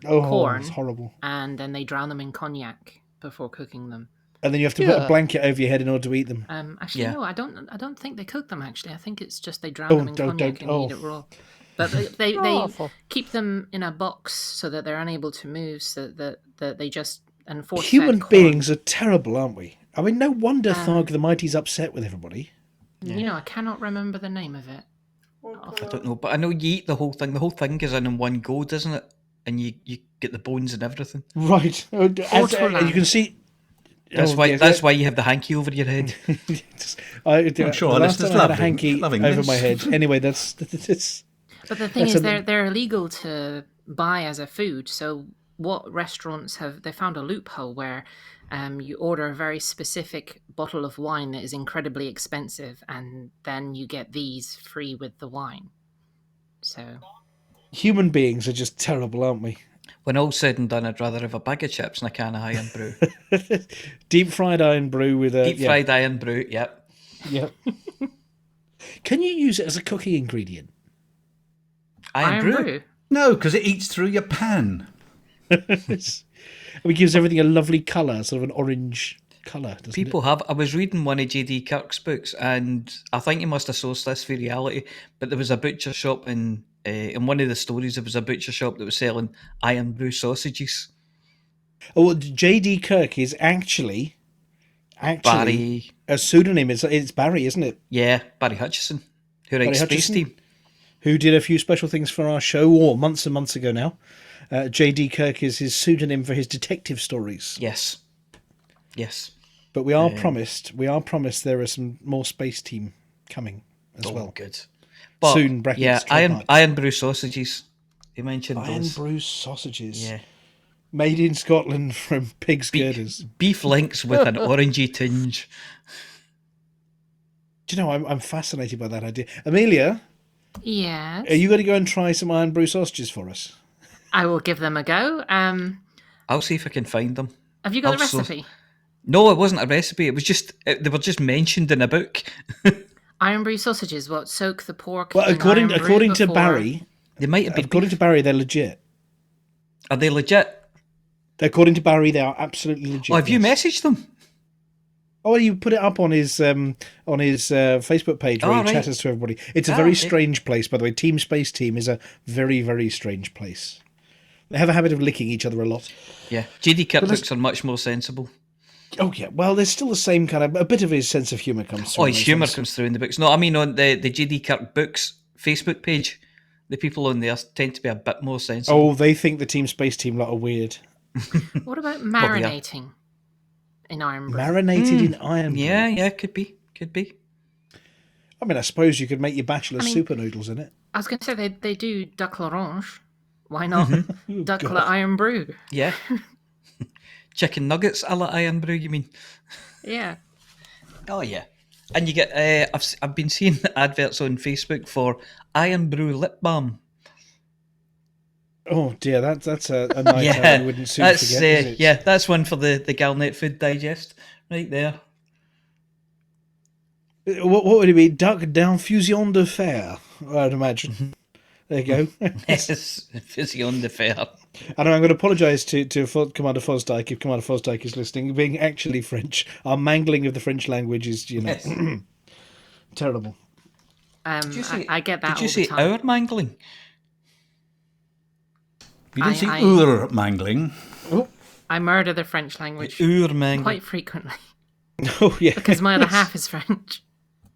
corn. It's horrible. And then they drown them in cognac before cooking them. And then you have to put a blanket over your head in order to eat them. No, I don't think they cook them. Actually, I think it's just they drown them in cognac and eat it raw. But they keep them in a box so that they're unable to move, so that they just force. Human beings are terrible, aren't we? I mean, no wonder Tharg the Mighty's upset with everybody. I cannot remember the name of it. I don't know, but I know you eat the whole thing. The whole thing goes in one go, doesn't it? And you get the bones and everything. Right. As you can see, That's Oh, why. yes, That's why you have the hanky over your head. I'm sure our the last listeners time I had a love hanky loving over this. my head. Anyway, that's But the thing that's is, a- they're illegal to buy as a food. So what restaurants have they found a loophole where you order a very specific bottle of wine that is incredibly expensive, and then you get these free with the wine. So human beings are just terrible, aren't we? When all's said and done, I'd rather have a bag of chips and a can of iron brew. Deep fried iron brew with a Deep fried iron brew. Yep. Yep. Can you use it as a cooking ingredient? Iron brew? No, because it eats through your pan. It gives everything a lovely colour, sort of an orange colour, doesn't People it? have. I was reading one of J.D. Kirk's books, and I think he must have sourced this for reality. But there was a butcher shop in one of the stories. There was a butcher shop that was selling iron brew sausages. Oh, well, J.D. Kirk is actually Barry. a pseudonym. It's Barry, isn't it? Yeah, Barry Hutchison, who Barry writes Space Hutchison, Team. who did a few special things for our show, months and months ago now. J.D. Kirk is his pseudonym for his detective stories. Yes. Yes. But we are promised there are some more Space Team coming as well. Good. But, soon, brackets, yeah, trademark. iron brew sausages. You mentioned Iron those. brew sausages. Yeah. Made in Scotland from pig's girders. Beef links with an orangey tinge. Do you know, I'm fascinated by that idea. Amelia, yes, are you going to go and try some iron brew sausages for us? I will give them a go. I'll see if I can find them. Have you got a Also- recipe? No, it wasn't a recipe. It was just they were just mentioned in a book. Iron brew sausages. What, soak the pork? Well, in according iron brew to before- Barry, they might have been. According to Barry, they're legit. Are they legit? According to Barry, they are absolutely legit. Oh, have you yes. messaged them? Oh, you put it up on his Facebook page where Oh, he right. chatters to everybody. It's a Ah, very okay. strange place, by the way. Team Space Team is a very, very strange place. They have a habit of licking each other a lot. Yeah, J.D. Kirk But let's- books are much more sensible. Oh yeah, well, there's still the same kind of a bit of his sense of humour comes through. Oh, in his those humour ones. comes through in the books. No, I mean on the J.D. Kirk books Facebook page, the people on there tend to be a bit more sensible. Oh, they think the Team Space Team lot are weird. What about Well, yeah. marinating in iron brew? Marinated in iron brew. Yeah, could be. I mean, I suppose you could make your bachelor I mean- super noodles in it. I was going to say they do duck l'orange. Why not duck God. iron brew? Yeah. Chicken nuggets a la iron brew, you mean? Yeah. Oh yeah. And you get I've been seeing adverts on Facebook for iron brew lip balm. Oh dear, that's a night Yeah, I wouldn't soon that's forget, is it? yeah, that's one for the Galnet Food Digest right there. What would it be? Duck d'infusion de fer, I'd imagine. There you go. Yes, Fusion de Fer. And I'm going to apologise to Commander Fosdyke if Commander Fosdyke is listening. Being actually French, our mangling of the French language is, Yes. terrible. I get that Did you all say the time. our mangling? You didn't I- see Ur mangling. I murder the French language Our mangling. quite frequently Oh yeah, because my other half is French.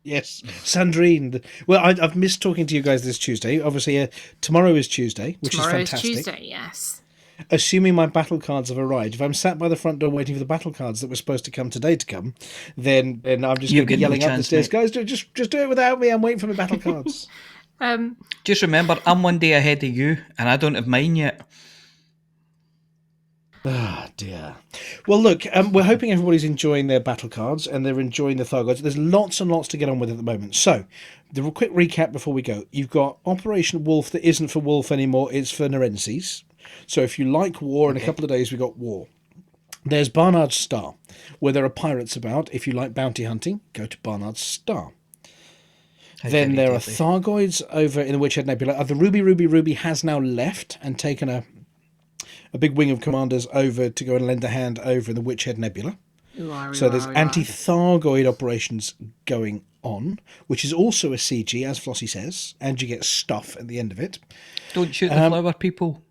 Yes, Sandrine. Well, I've missed talking to you guys this Tuesday. Obviously, tomorrow is Tuesday, which Tomorrow is fantastic. Tuesday, yes. Assuming my battle cards have arrived, if I'm sat by the front door waiting for the battle cards that were supposed to come today to come, then I'm just You're going to be getting no yelling up the chance, stairs, mate. guys, just do it without me. I'm waiting for my battle cards. Just remember, I'm one day ahead of you, and I don't have mine yet. Ah, dear. Well, look, we're hoping everybody's enjoying their battle cards and they're enjoying the Thargoids. There's lots and lots to get on with at the moment. So, the quick recap before we go. You've got Operation Wolf that isn't for Wolf anymore, it's for Narenses. So if you like war, in a couple of days we got war. There's Barnard's Star, where there are pirates about. If you like bounty hunting, go to Barnard's Star. Then there are Thargoids over in the Witchhead Nebula. The Ruby has now left and taken a big wing of commanders over to go and lend a hand over in the Witchhead Nebula. So there's anti-Thargoid operations going on, which is also a CG, as Flossy says, and you get stuff at the end of it. Don't shoot the flower people.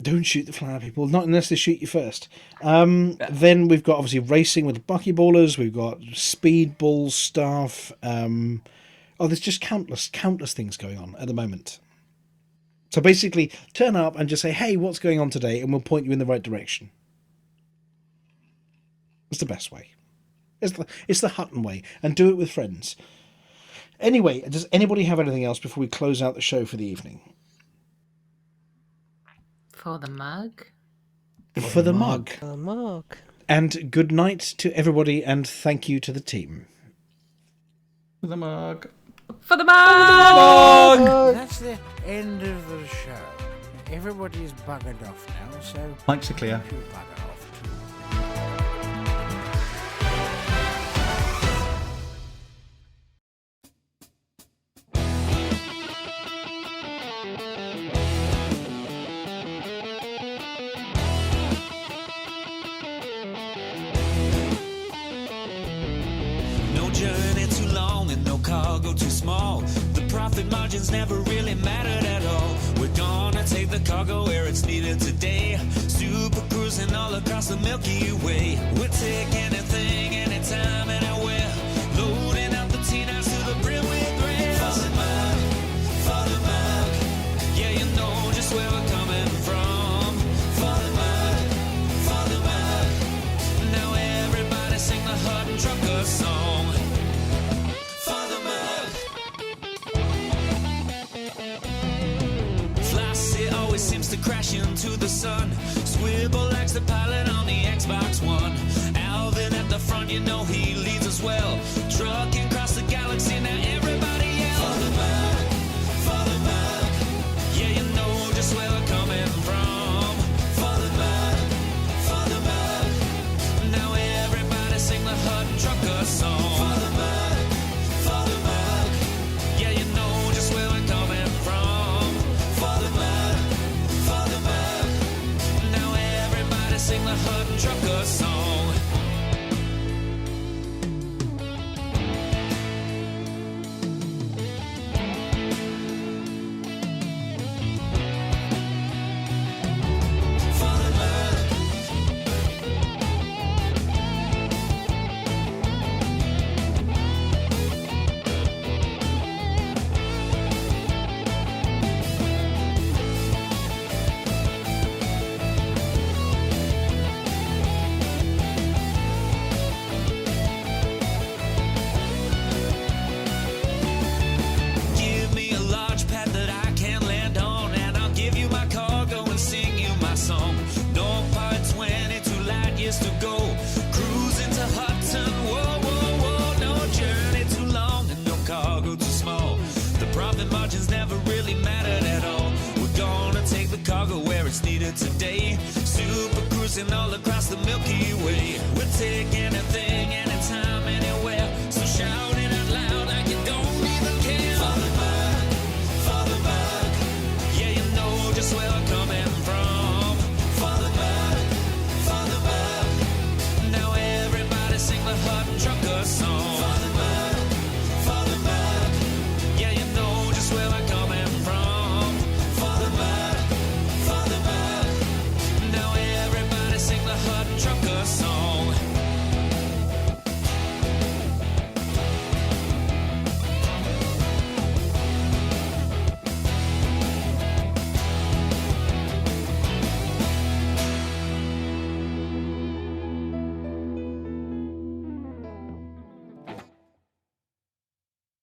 Don't shoot the flower people, not unless they shoot you first. Then we've got obviously racing with the buckyballers, we've got speedball stuff. There's just countless things going on at the moment. So basically, turn up and just say, hey, what's going on today? And we'll point you in the right direction. It's the best way. It's the Hutton way, and do it with friends. Anyway, does anybody have anything else before we close out the show for the evening? For the mug? For the mug. The mug. And good night to everybody, and thank you to the team. For the mug. For the mug! That's the end of the show. Everybody's buggered off now, so... Mics are clear. You bugger off too. No journey too long and no cargo too small. The profit margins never really mattered at all. We're gonna take the cargo where it's needed today. Super cruising all across the Milky Way. We'll take anything, anytime, anywhere. Loading up the T-9s to the brim with grain. For the mug, for the mug. Yeah, you know just where we're coming from. For the mug, for the mug. Now everybody sing the Hutton Trucker song. For the mug. Flossy always seems to crash into the sun. Swivel likes the pilot on the Xbox One. Alvin at the front, you know he leads us well. Trucking across the galaxy, now everybody yell. For the mug, for the mug. Yeah, you know just where we're coming from. For the mug, for the mug. Now everybody sing the Hutton Trucker song. For the mug, for the mug. Yeah, you know just where we're coming from. For the mug, for the mug. Now everybody sing the Hutton Trucker song. For the mug. Give me a large pad that I can land on, and I'll give you my cargo and sing you my song. No part 22 light years to go. Cruising to Hutton, whoa, whoa, whoa. No journey too long and no cargo too small. The profit margins never really mattered at all. We're gonna take the cargo where it's needed today. Super cruising all across the Milky Way. We'll take anything, anytime, anywhere. So shout